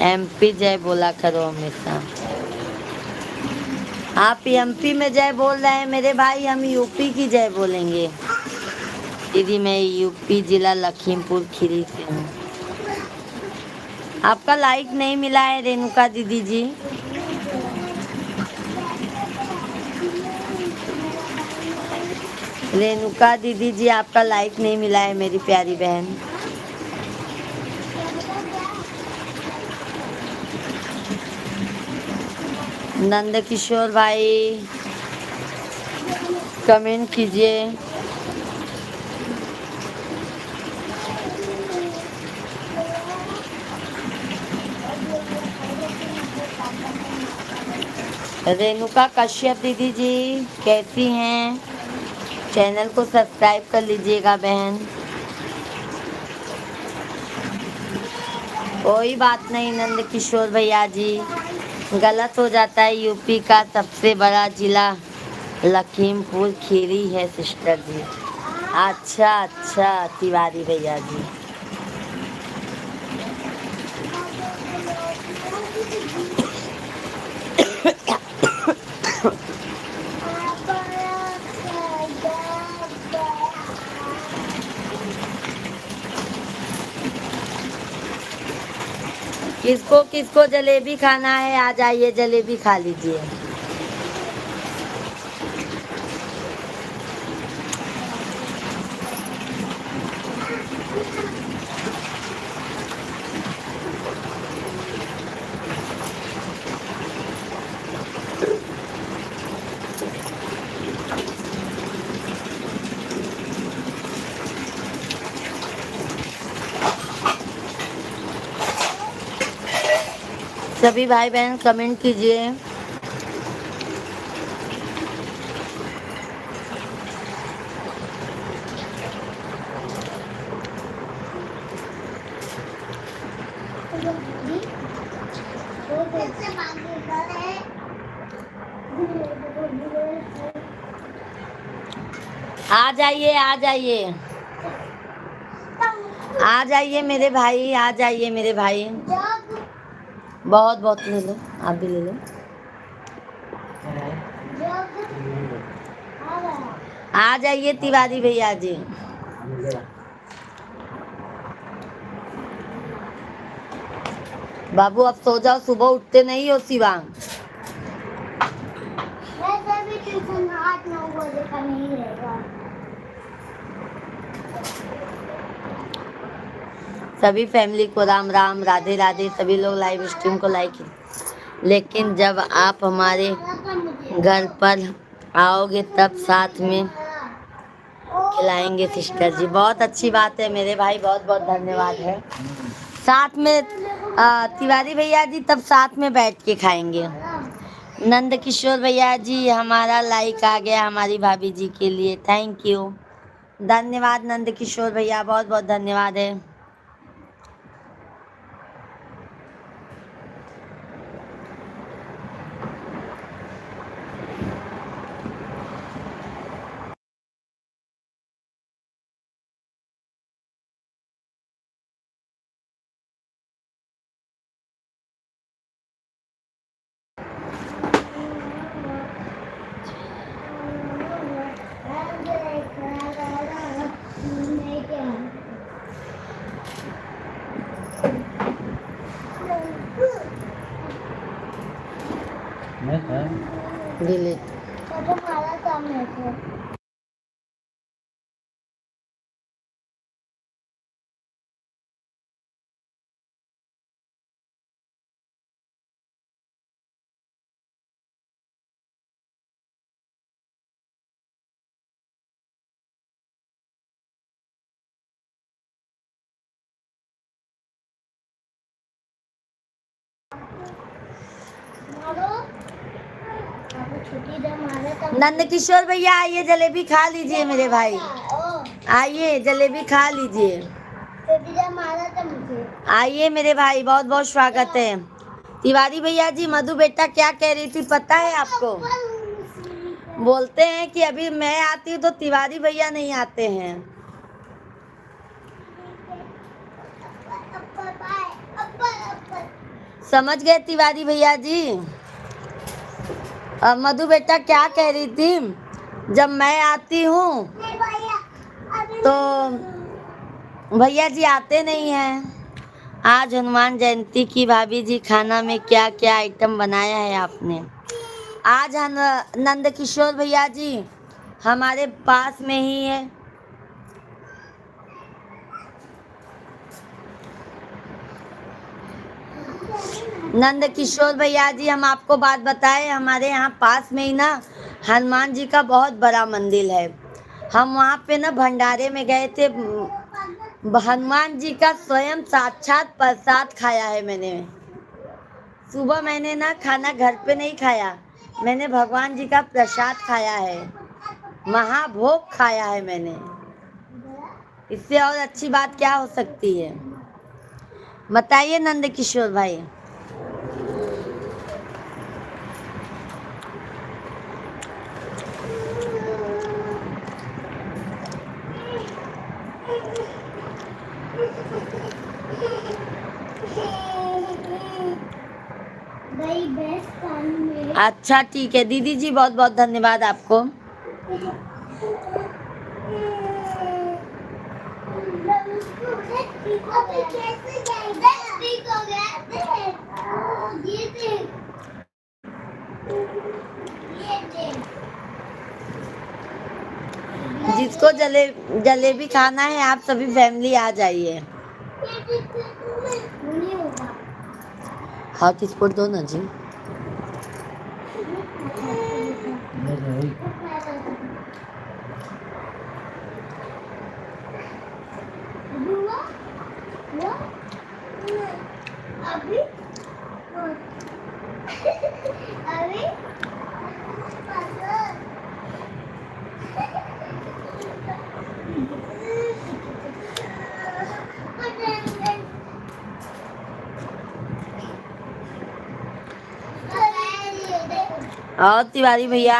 एमपी जय बोला करो हमेशा। आप एमपी में जय बोल रहे हैं मेरे भाई, हम यूपी की जय बोलेंगे। दीदी मैं यूपी जिला लखीमपुर खीरी से हूँ। आपका लाइक नहीं मिला है रेणुका दीदी जी। रेणुका दीदी जी आपका लाइक नहीं मिला है मेरी प्यारी बहन। नंद किशोर भाई कमेंट कीजिए। रेणुका कश्यप दीदी जी कैसी हैं? चैनल को सब्सक्राइब कर लीजिएगा बहन। कोई बात नहीं नंद किशोर भैया जी, गलत हो जाता है। यूपी का सबसे बड़ा जिला लखीमपुर खीरी है सिस्टर जी। अच्छा अच्छा तिवारी भैया जी। किसको किसको जलेबी खाना है आ जाइए, जलेबी खा लीजिए। सभी भाई बहन कमेंट कीजिए। आ जाइए, आ जाइए, आ जाइए मेरे भाई, आ जाइए मेरे भाई। बहुत बहुत ले लो, आप भी ले लो। आ जाइए तिवारी भैया जी। बाबू अब सो जाओ, सुबह उठते नहीं हो शिवांग। वैसे भी ट्यूशन 8-9 बजे का नहीं रहेगा। सभी फैमिली को राम राम, राधे राधे। सभी लोग लाइव स्ट्रीम को लाइक, लेकिन जब आप हमारे घर पर आओगे तब साथ में खिलाएंगे सिस्टर जी। बहुत अच्छी बात है मेरे भाई, बहुत बहुत धन्यवाद है। साथ में तिवारी भैया जी तब साथ में बैठ के खाएंगे। नंद किशोर भैया जी हमारा लाइक आ गया हमारी भाभी जी के लिए, थैंक यू, धन्यवाद नंद किशोर भैया, बहुत बहुत धन्यवाद है। डिलीट। तो तुम्हारा काम है तो। नंद किशोर भैया आइए, जलेबी खा लीजिए मेरे भाई, आइए जलेबी खा लीजिए, आइए मेरे भाई, बहुत बहुत स्वागत है। तिवारी भैया जी मधु बेटा क्या कह रही थी पता है आपको? बोलते हैं कि अभी मैं आती हूँ तो तिवारी भैया नहीं आते हैं। समझ गए तिवारी भैया जी? मधु बेटा क्या कह रही थी, जब मैं आती हूँ तो भैया जी आते नहीं हैं। आज हनुमान जयंती की भाभी जी खाना में क्या क्या आइटम बनाया है आपने? आज नंद किशोर भैया जी हमारे पास में ही है। नंद किशोर भैया जी हम आपको बात बताएं, हमारे यहाँ पास में ही ना हनुमान जी का बहुत बड़ा मंदिर है। हम वहाँ पे ना भंडारे में गए थे, हनुमान जी का स्वयं साक्षात प्रसाद खाया है मैंने। सुबह मैंने ना खाना घर पे नहीं खाया, मैंने भगवान जी का प्रसाद खाया है, महाभोग खाया है मैंने। इससे और अच्छी बात क्या हो सकती है? बताइए नंद किशोर भाई। अच्छा ठीक है दीदी जी, बहुत बहुत धन्यवाद आपको। जिसको जलेबी खाना है आप सभी फैमिली आ जाइए। हाथ स्पोर्ट दो ना जी। और तिवारी भैया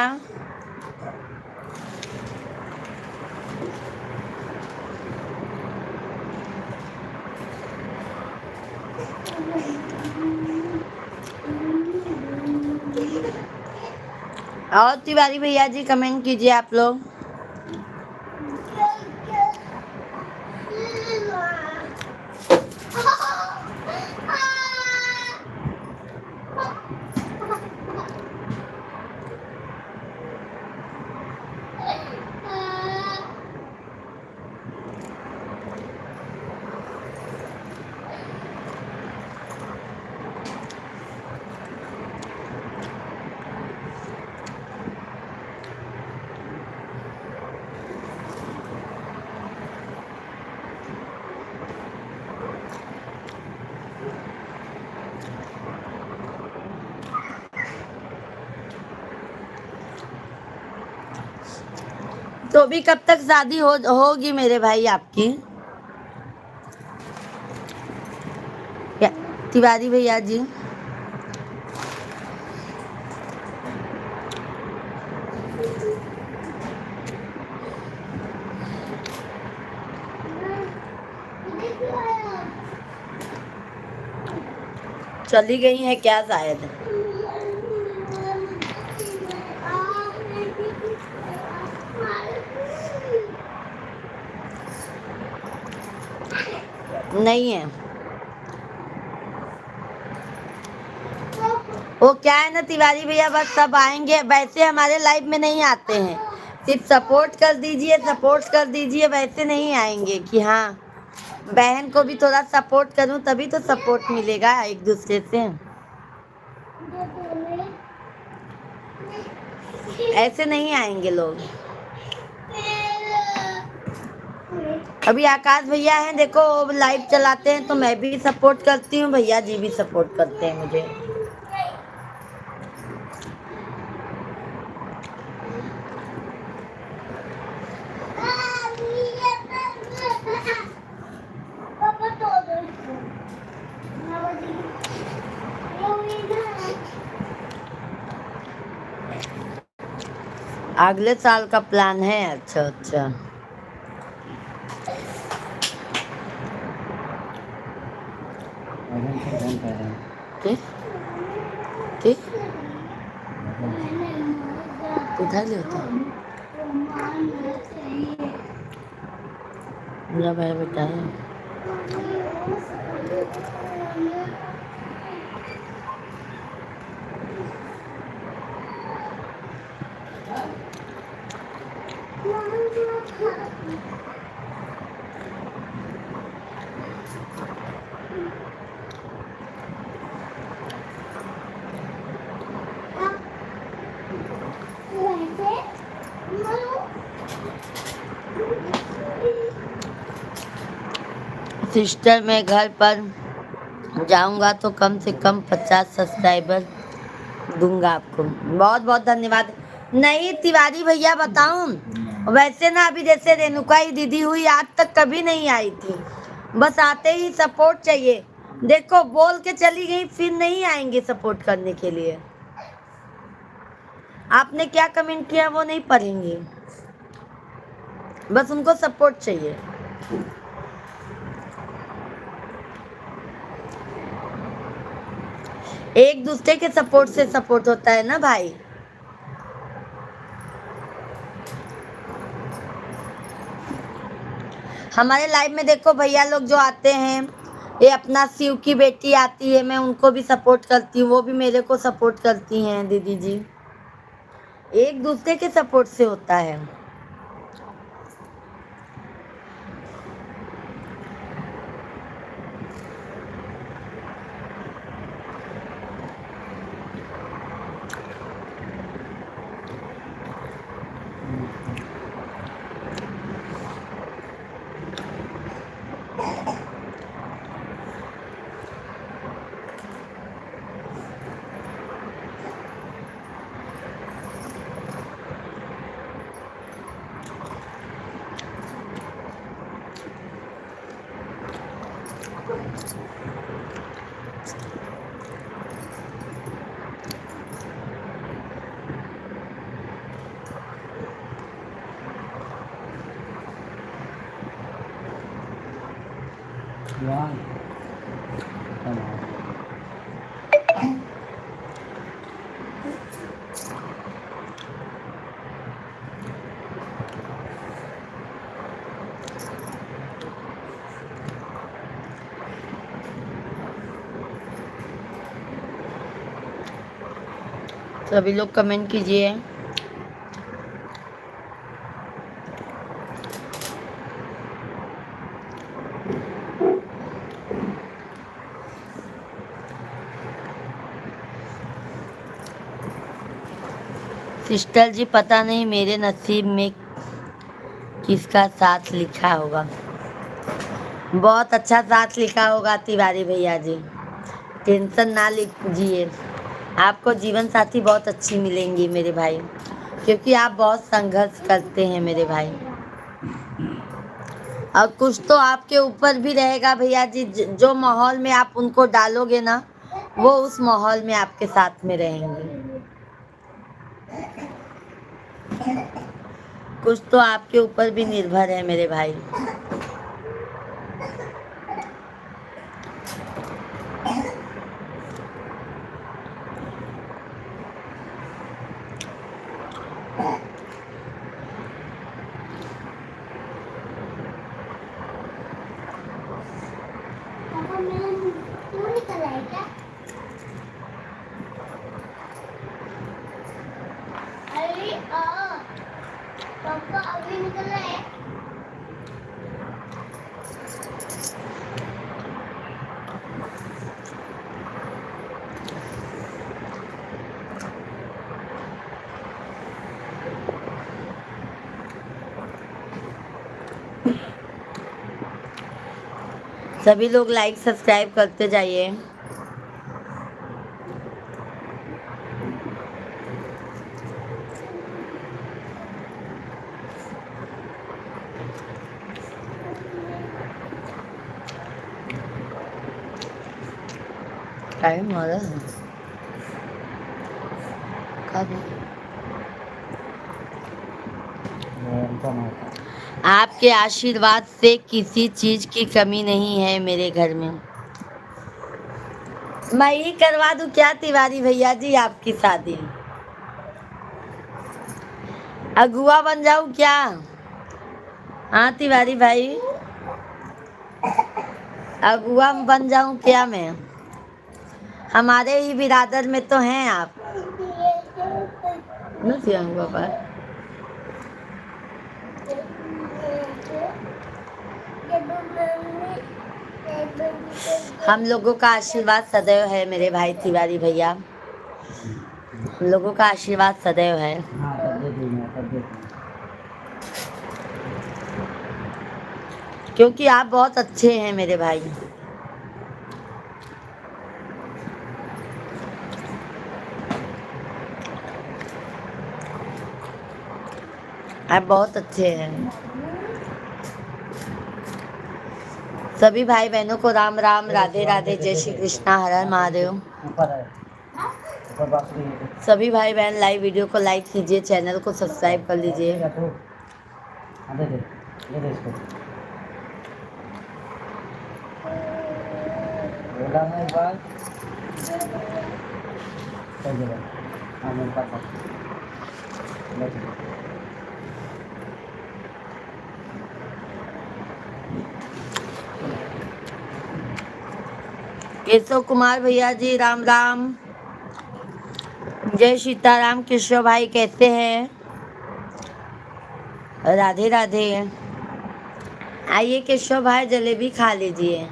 और तिवारी भैया जी कमेंट कीजिए आप लोग। तो भी कब तक शादी होगी मेरे भाई आपकी? क्या तिवारी भैया जी? चली गई है क्या शायद? नहीं है। वो क्या है ना तिवारी भैया, बस सब आएंगे, वैसे हमारे लाइव में नहीं आते हैं, सिर्फ सपोर्ट कर दीजिए, वैसे नहीं आएंगे कि हाँ बहन को भी थोड़ा सपोर्ट करूं तभी तो सपोर्ट मिलेगा एक दूसरे से। ऐसे नहीं आएंगे लोग। अभी आकाश भैया हैं, देखो वो लाइव चलाते हैं तो मैं भी सपोर्ट करती हूँ, भैया जी भी सपोर्ट करते हैं मुझे। अगले साल का प्लान है? अच्छा अच्छा। ठीक ठीक, उधर ले होता मेरा भाई बेटा है। सिस्टर मैं घर पर जाऊंगा तो कम से कम 50 सब्सक्राइबर दूंगा आपको। बहुत बहुत धन्यवाद। नहीं तिवारी भैया बताऊं, वैसे ना अभी जैसे रेणुका ही दीदी हुई, आज तक कभी नहीं आई थी, बस आते ही सपोर्ट चाहिए। देखो बोल के चली गई, फिर नहीं आएंगे सपोर्ट करने के लिए। आपने क्या कमेंट किया वो नहीं पढ़ेंगे, बस उनको सपोर्ट चाहिए। एक दूसरे के सपोर्ट से सपोर्ट होता है ना भाई। हमारे लाइव में देखो भैया लोग जो आते हैं, ये अपना शिव की बेटी आती है, मैं उनको भी सपोर्ट करती हूँ, वो भी मेरे को सपोर्ट करती हैं दीदी जी। एक दूसरे के सपोर्ट से होता है। सभी लोग कमेंट कीजिए। सिस्टर जी, पता नहीं मेरे नसीब में किसका साथ लिखा होगा। बहुत अच्छा साथ लिखा होगा तिवारी भैया जी, टेंशन ना लीजिए। आपको जीवन साथी बहुत अच्छी मिलेंगी मेरे भाई, क्योंकि आप बहुत संघर्ष करते हैं मेरे भाई। और कुछ तो आपके ऊपर भी रहेगा भैया जी, जो माहौल में आप उनको डालोगे ना, वो उस माहौल में आपके साथ में रहेंगे। कुछ तो आपके ऊपर भी निर्भर है मेरे भाई। पापा मेरा क्यों निकल आया क्या? अरे पापा अभी निकल रहा है। सभी लोग लाइक सब्सक्राइब करते जाइए। टाइम हो रहा है कब? आपके आशीर्वाद से किसी चीज की कमी नहीं है मेरे घर में। मैं ही करवा दूं क्या तिवारी भैया जी आपकी शादी? अगुआ बन जाऊं क्या? हाँ तिवारी भाई, अगुआ बन जाऊं क्या मैं? हमारे ही बिरादर में तो हैं आप। नहीं पापा, हम लोगों का आशीर्वाद सदैव है मेरे भाई तिवारी भैया, हम लोगों का आशीर्वाद सदैव है। क्योंकि आप बहुत अच्छे हैं मेरे भाई। आप बहुत अच्छे हैं। सभी भाई बहनों को राम राम, राधे राधे, जय श्री कृष्णा, हर हर महादेव। सभी भाई बहन लाइव वीडियो को लाइक कीजिए, चैनल को सब्सक्राइब कर लीजिए। केशव कुमार भैया जी राम राम, जय सीताराम। केशव भाई कैसे हैं? राधे राधे। आइए केशव भाई जलेबी खा लीजिए।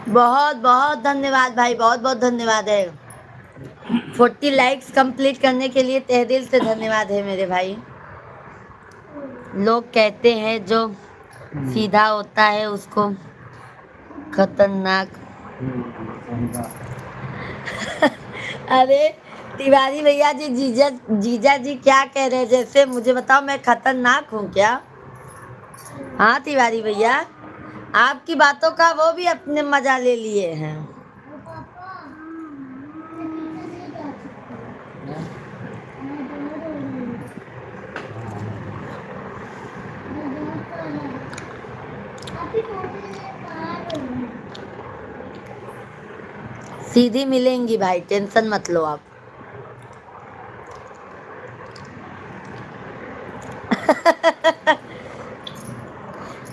बहुत बहुत धन्यवाद भाई, बहुत बहुत धन्यवाद है। 40 लाइक्स कंप्लीट करने के लिए तहे दिल से धन्यवाद है मेरे भाई। लोग कहते हैं जो सीधा होता है उसको खतरनाक। अरे तिवारी भैया जी, जीजा जी क्या कह रहे हैं? जैसे मुझे बताओ मैं खतरनाक हूँ क्या? हाँ तिवारी भैया, आपकी बातों का वो भी अपने मजा ले लिए हैं। सीधी मिलेंगी भाई, टेंशन मत लो आप।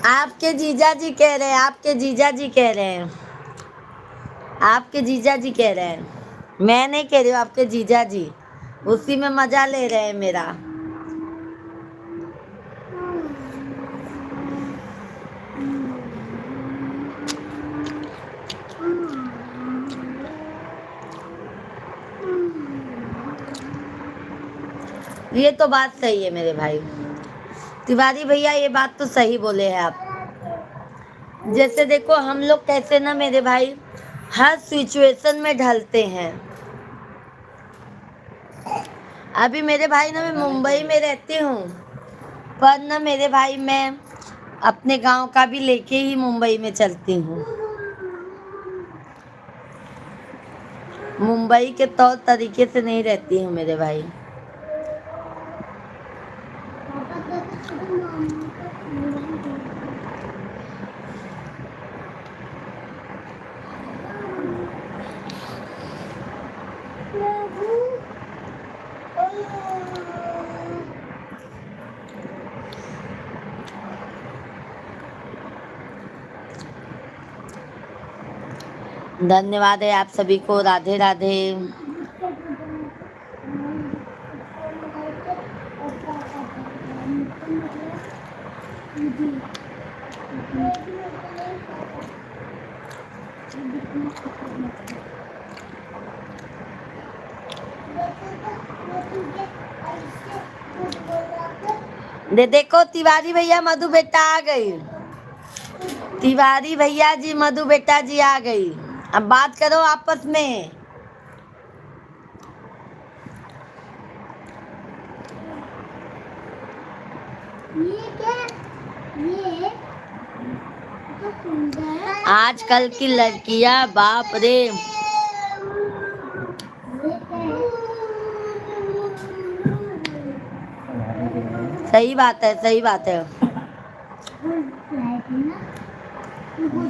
आपके जीजा जी कह रहे हैं, आपके जीजा जी कह रहे हैं, आपके जीजा जी कह रहे हैं, मैं नहीं कह रही हूँ, आपके जीजा जी उसी में मजा ले रहे हैं मेरा। ये तो बात सही है मेरे भाई तिवारी भैया, ये बात तो सही बोले हैं आप। जैसे देखो हम लोग कैसे ना मेरे भाई हर सिचुएशन में ढलते हैं। अभी मेरे भाई ना मैं मुंबई में रहती हूँ, पर ना मेरे भाई मैं अपने गांव का भी लेके ही मुंबई में चलती हूँ। मुंबई के तौर तरीके से नहीं रहती हूँ मेरे भाई। पापा तो छोटे मामा का धन्यवाद है आप सभी को, राधे राधे। देखो तिवारी भैया मधु बेटा आ गई, तिवारी भैया जी मधु बेटा जी आ गई। अब बात करो आपस में। ये क्या ये तो सुंदर है। आजकल की लड़कियां बाप रे, ये क्या है? सही बात है, सही बात है। लाइट है ना देखो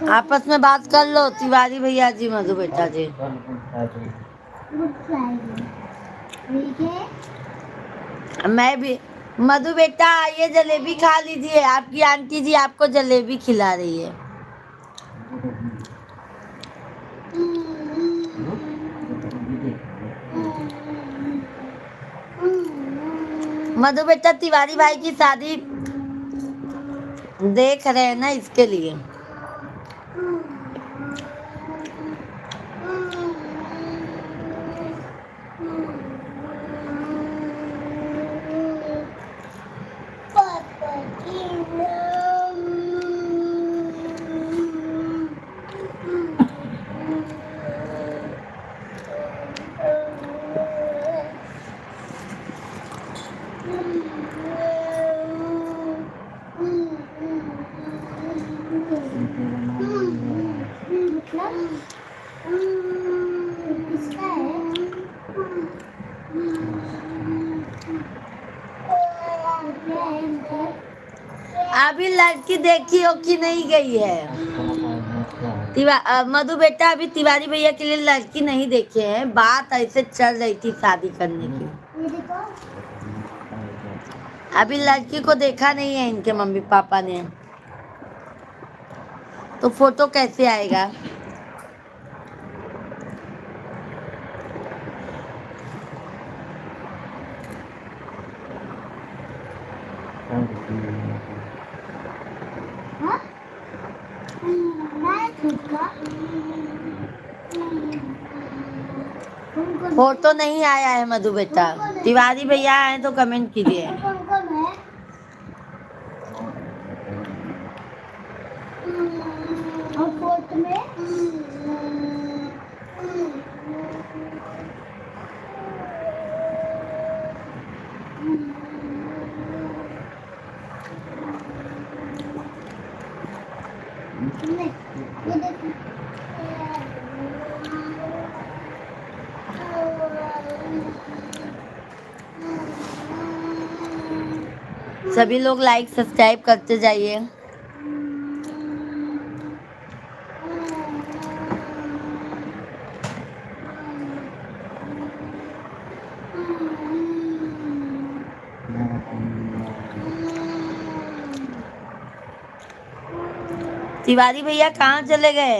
आपस में बात कर लो तिवारी भैया जी मधु बेटा जी। गुड फ्राइडे ठीक है। मैं भी मधु बेटा आइए जलेबी खा लीजिए, आपकी आंटी जी आपको जलेबी खिला रही है। मधु बेटा तिवारी भाई की शादी देख रहे हैं ना, इसके लिए। पापा की नाम किसका है? क्या है इनका? अभी लड़की देखी हो कि नहीं गई है? मधु बेटा अभी तिवारी भैया के लिए लड़की नहीं देखे हैं, बात ऐसे चल रही थी शादी करने की। ये देखो अभी लड़की को देखा नहीं है इनके मम्मी पापा ने, तो फोटो कैसे आएगा? हाँ? मैं छुपा कौन फोटो नहीं आया है मधु बेटा। तिवारी भैया आए तो कमेंट कीजिए। कौन है? और फोर्थ में ये देखो सभी लोग लाइक सब्सक्राइब करते जाइए। तिवारी भैया कहाँ चले गए?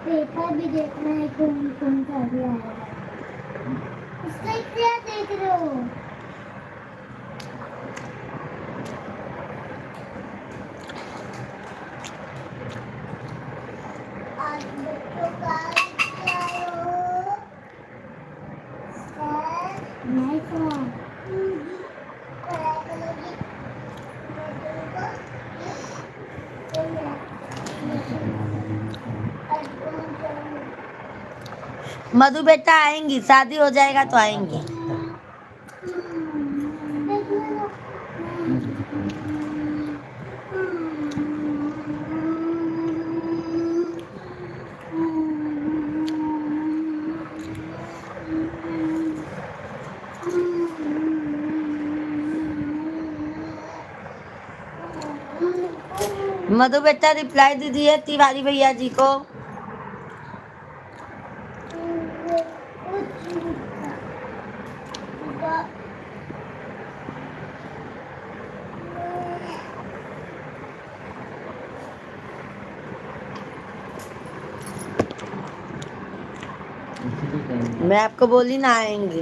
पेपर भी देखना है कौन कौन सा भी आएगा। इसका क्या देख रहे हो? आज बच्चों का क्या हो? नहीं पढ़ाई करोगी? मधु बेटा आएंगी, शादी हो जाएगा तो आएंगी। मधु बेटा रिप्लाई दीजिए तिवारी भैया जी को। मैं आपको बोली ना आएंगी।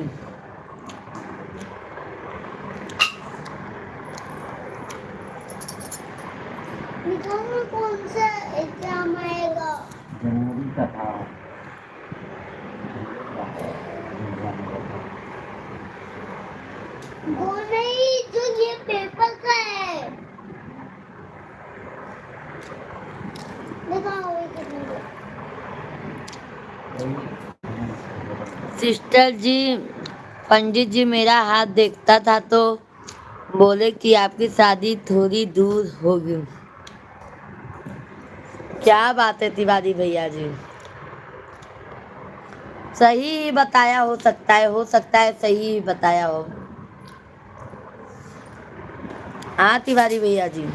निकालो कौन सा एग्जाम आएगा? जनवरी का था। वो नहीं जो ये पेपर का है। दिखाओ ये कितने। सिस्टर जी, पंडित जी मेरा हाथ देखता था तो बोले कि आपकी शादी थोड़ी दूर होगी। क्या बात है तिवारी भैया जी, सही ही बताया, हो सकता है सही ही बताया हो। हाँ तिवारी भैया जी।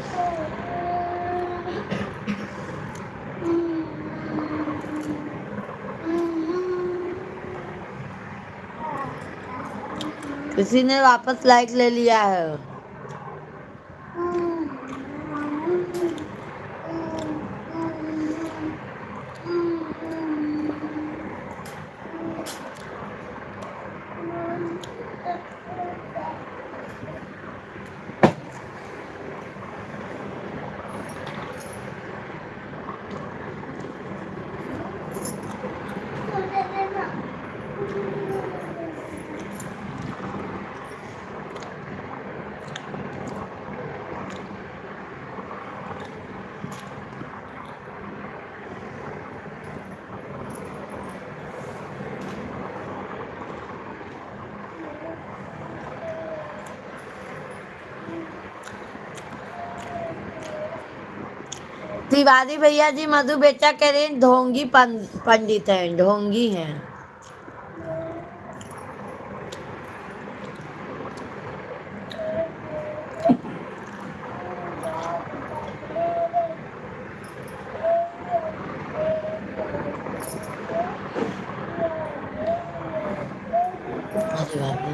किसी ने वापस लाइक ले लिया है। तिवारी भैया जी मधु बेटा कह रहे हैं ढोंगी पंडित हैं, ढोंगी हैं। अरे बाप रे।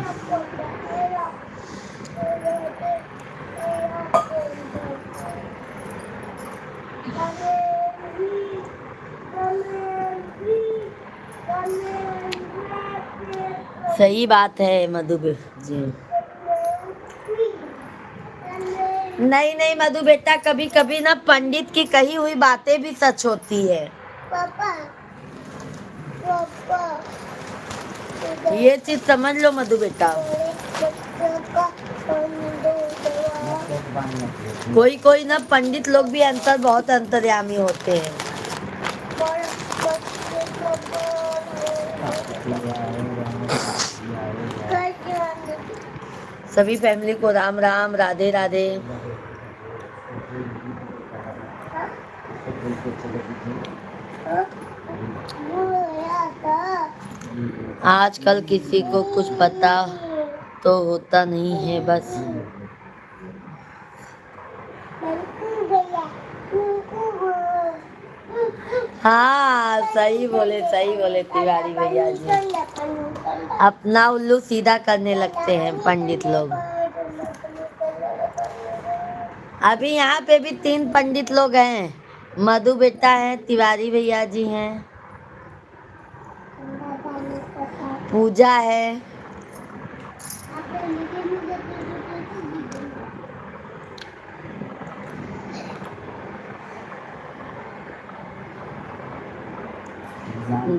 सही बात है मधु जी। नहीं नहीं मधु बेटा, कभी कभी ना पंडित की कही हुई बातें भी सच होती है। पापा पापा ये चीज समझ लो मधु बेटा। कोई कोई ना पंडित लोग भी बहुत अंतर्यामी होते हैं। सभी फैमिली को राम राम, राधे राधे। आजकल किसी को कुछ पता तो होता नहीं है, बस हाँ सही बोले तिवारी भैया जी। अपना उल्लू सीधा करने लगते हैं पंडित लोग। अभी यहाँ पे भी 3 पंडित लोग हैं। मधु बेटा है, तिवारी भैया जी हैं, पूजा है।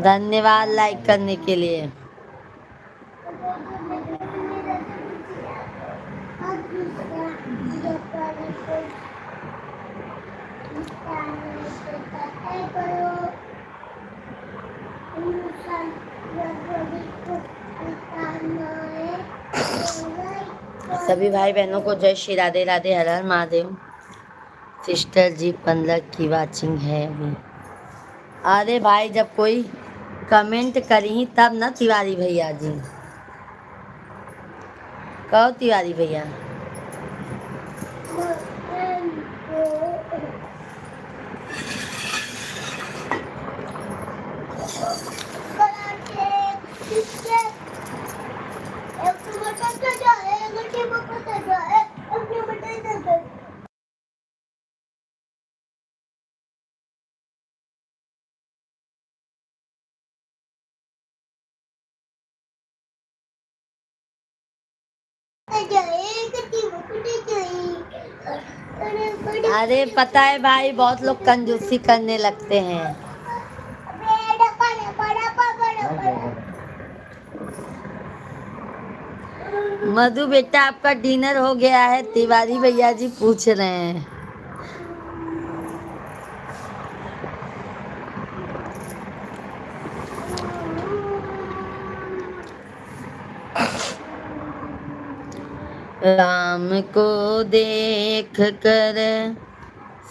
धन्यवाद लाइक करने के लिए। सभी भाई बहनों को जय श्री राधे राधे, हर हर महादेव। सिस्टर जी 15 की वाचिंग है अभी। अरे भाई जब कोई कमेंट करी तब ना तिवारी भैया जी। कहो तिवारी भैया। अरे पता है भाई, बहुत लोग कंजूसी करने लगते हैं। मधु बेटा आपका डिनर हो गया है, तिवारी भैया जी पूछ रहे हैं। राम को देख कर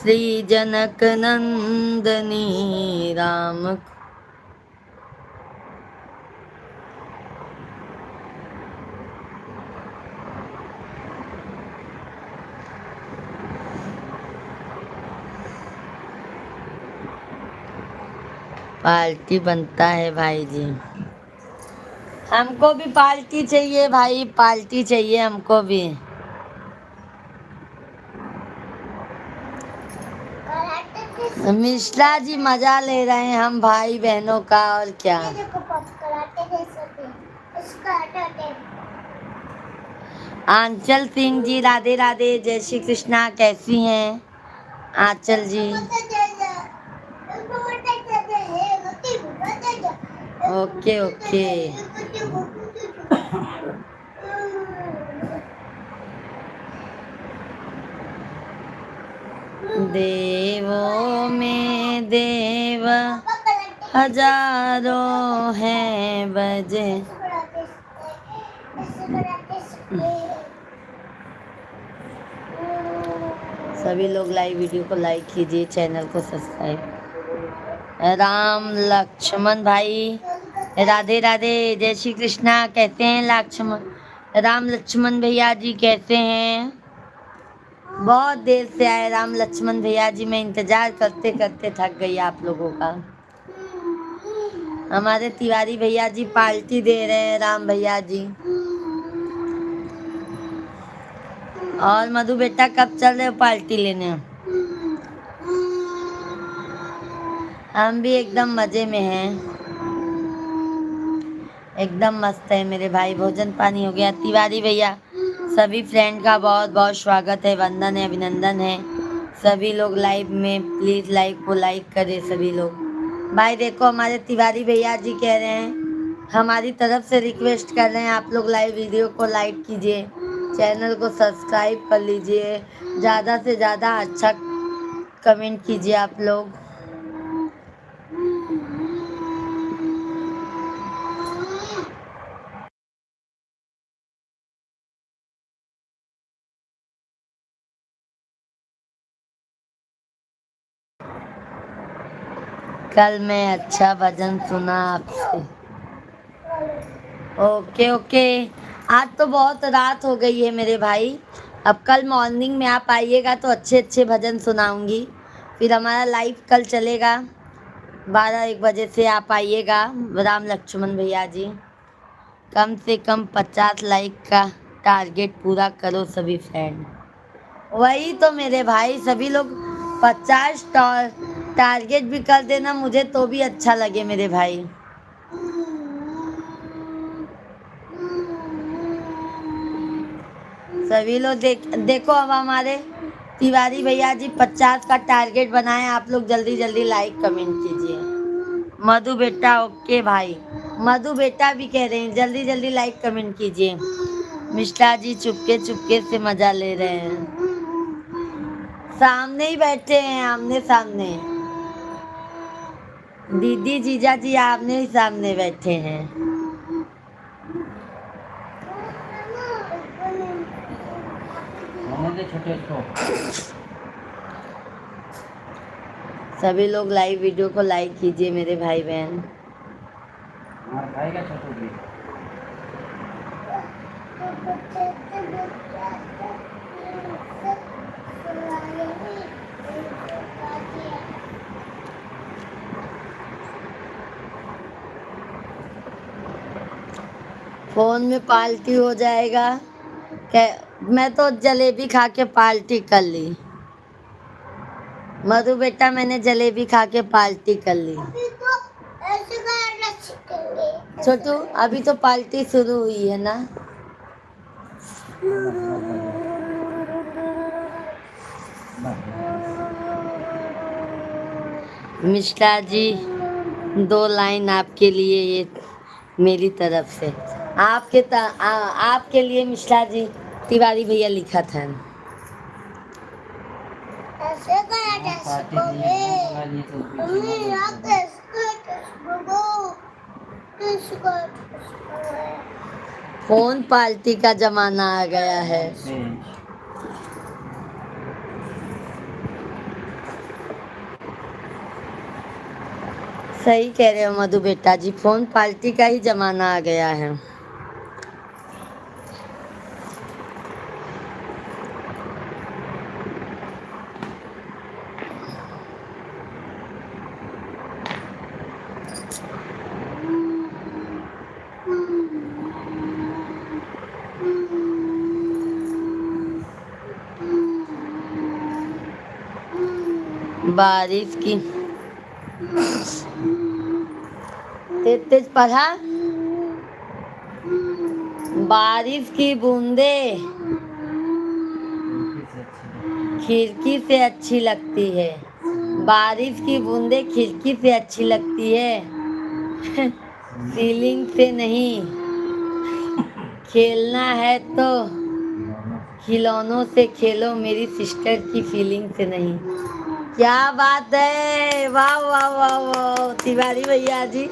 श्री जनक नंदनी, राम पार्टी बनता है भाई जी। हमको भी पार्टी चाहिए भाई, पार्टी चाहिए हमको भी। मिश्रा जी मजा ले रहे हैं हम भाई बहनों का, और क्या। आंचल सिंह जी राधे राधे, जय श्री कृष्णा। कैसी हैं आंचल जी? Okay okay. देवों में देव हजारों हैं बजे। सभी लोग लाइव वीडियो को लाइक कीजिए, चैनल को सब्सक्राइब। राम लक्ष्मण भाई राधे राधे, जय श्री कृष्णा। कहते हैं लक्ष्मण, राम लक्ष्मण भैया जी कैसे हैं? बहुत देर से आए राम लक्ष्मण भैया जी, मैं इंतजार करते करते थक गई आप लोगों का। हमारे तिवारी भैया जी पार्टी दे रहे हैं राम भैया जी। और मधु बेटा कब चल रहे हो पार्टी लेने? हम भी एकदम मजे में हैं, एकदम मस्त है मेरे भाई। भोजन पानी हो गया। तिवारी भैया सभी फ्रेंड का बहुत बहुत स्वागत है, वंदन है, अभिनंदन है। सभी लोग लाइव में प्लीज लाइव को लाइक करें सभी लोग। भाई देखो हमारे तिवारी भैया जी कह रहे हैं, हमारी तरफ से रिक्वेस्ट कर रहे हैं, आप लोग लाइव वीडियो को लाइक कीजिए, चैनल को सब्सक्राइब कर लीजिए, ज़्यादा से ज़्यादा अच्छा कमेंट कीजिए आप लोग। कल मैं अच्छा भजन सुना आपसे। Okay okay. आज तो बहुत रात हो गई है मेरे भाई, अब कल मॉर्निंग में आप आइएगा तो अच्छे अच्छे भजन सुनाऊंगी। फिर हमारा लाइव कल चलेगा, 12-1 बजे से आप आइएगा राम लक्ष्मण भैया जी। कम से कम 50 लाइक का टारगेट पूरा करो सभी फ्रेंड। वही तो मेरे भाई, सभी लोग 50 टारगेट भी कर देना मुझे तो भी अच्छा लगे मेरे भाई। सभी लोग देखो अब हमारे तिवारी भैया जी 50 का टारगेट बनाए। आप लोग जल्दी जल्दी लाइक कमेंट कीजिए। मधु बेटा ओके भाई, मधु बेटा भी कह रहे हैं जल्दी जल्दी लाइक कमेंट कीजिए। मिश्रा जी चुपके चुपके से मजा ले रहे हैं, सामने ही बैठे हैं आमने सामने। दीदी जीजा जी आमने ही सामने बैठे हैं। होने दे छोटे को। सभी लोग लाइव वीडियो को लाइक कीजिए मेरे भाई बहन। मार खाएगा छोटू भी। फोन में पार्टी हो जाएगा। मैं तो जलेबी खा के पार्टी कर ली। मधु बेटा मैंने जलेबी खा के पार्टी कर ली। छोटू अभी तो पार्टी शुरू हुई है ना। मिश्रा जी 2 लाइन आपके लिए ये मेरी तरफ से। आपके लिए मिश्रा जी तिवारी भैया लिखा था। ऐसे करा फोन पार्टी का जमाना आ गया है। सही कह रहे हो मधु बेटा जी, फोन पार्टी का ही जमाना आ गया है। बारिश की तेज तेज पढ़ा। बारिश की बूंदे खिड़की से अच्छी लगती है। बारिश की बूंदे खिड़की से अच्छी लगती है सीलिंग से नहीं। खेलना है तो खिलौनों से खेलो, मेरी सिस्टर की फीलिंग से नहीं। क्या बात है, वाह वाह वाह वाह तिवारी भैया जी,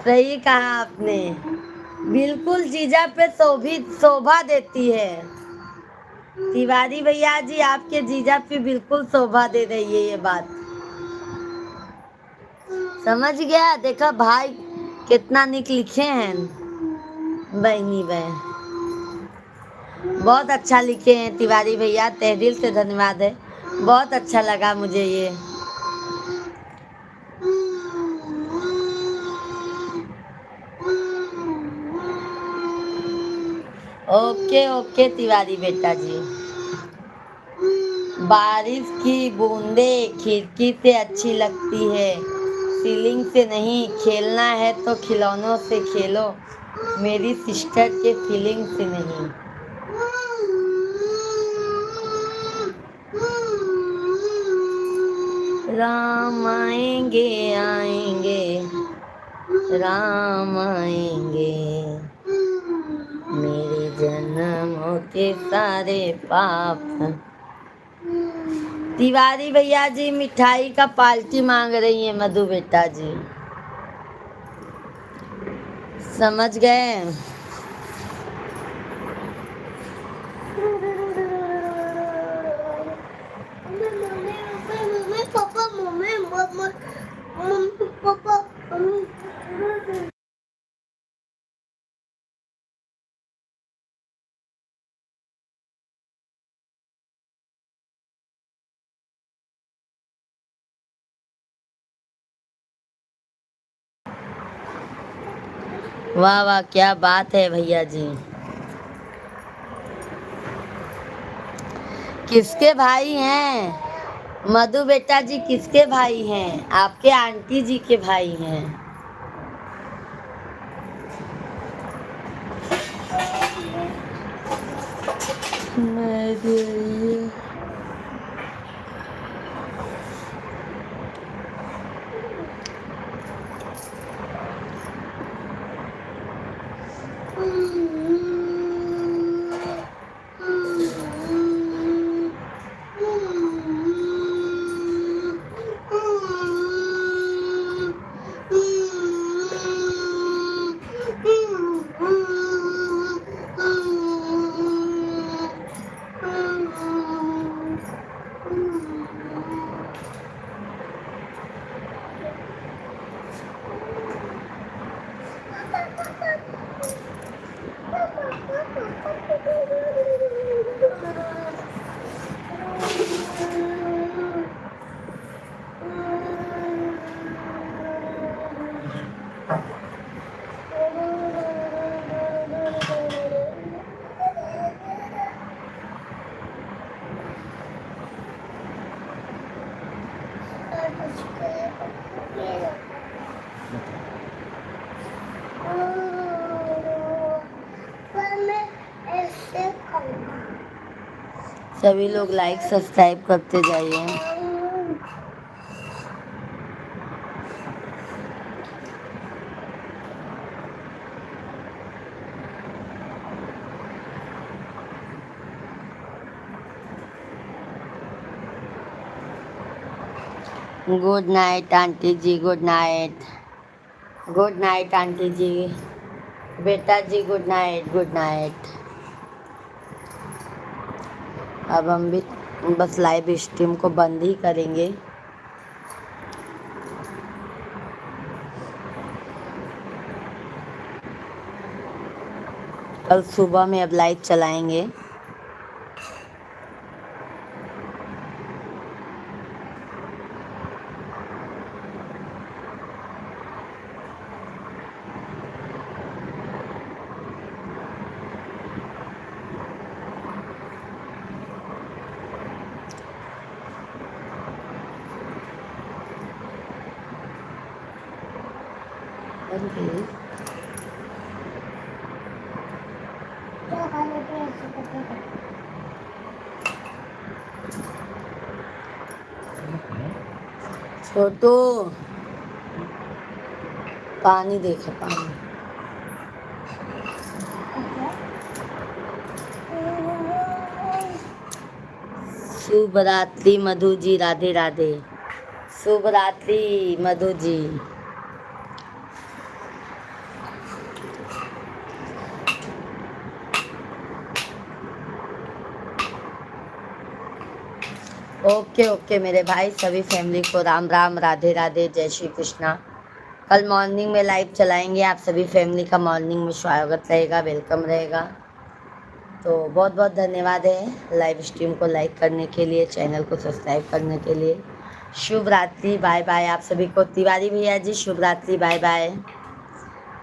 सही कहा आपने। बिल्कुल जीजा पे शोभा देती है। तिवारी भैया जी आपके जीजा पे बिल्कुल शोभा दे रही है ये बात। समझ गया, देखा भाई कितना निक लिखे हैं बहनी बहन। बहुत अच्छा लिखे हैं तिवारी भैया, तहे दिल से धन्यवाद है। बहुत अच्छा लगा मुझे ये। ओके ओके तिवारी बेटा जी। बारिश की बूंदे खिड़की से अच्छी लगती है, सीलिंग से नहीं। खेलना है तो खिलौनों से खेलो, मेरी सिस्टर के फीलिंग से नहीं। राम आएंगे आएंगे, राम आएंगे, मेरे जन्मों के सारे पाप। तिवारी भैया जी मिठाई का पार्टी मांग रही है मधु बेटा जी, समझ गए। पापा मम्मी पापा वाह वाह, क्या बात है भैया जी। किसके भाई हैं मधु बेटा जी? किसके भाई हैं? आपके आंटी जी के भाई हैं। सभी लोग लाइक सब्सक्राइब करते जाइए। गुड नाइट आंटी जी, good night. Good night aunty जी, बेटा जी गुड नाइट, गुड नाइट। अब हम भी बस लाइव स्ट्रीम को बंद ही करेंगे। कल सुबह में अब लाइव चलाएंगे। छोटू पानी देखो, पानी। शुभ रात्रि मधु जी, राधे राधे। शुभ रात्रि मधु जी। ओके ओके मेरे भाई, सभी फैमिली को राम राम, राधे राधे, जय श्री कृष्णा। कल मॉर्निंग में लाइव चलाएंगे। आप सभी फैमिली का मॉर्निंग में स्वागत रहेगा, वेलकम रहेगा। तो बहुत बहुत धन्यवाद है लाइव स्ट्रीम को लाइक करने के लिए, चैनल को सब्सक्राइब करने के लिए। शुभ रात्रि, बाय बाय आप सभी को। तिवारी भैया जी शुभ रात्रि, बाय बाय।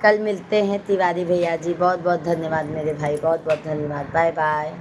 कल मिलते हैं तिवारी भैया जी। बहुत बहुत धन्यवाद मेरे भाई, बहुत बहुत धन्यवाद, बाय बाय।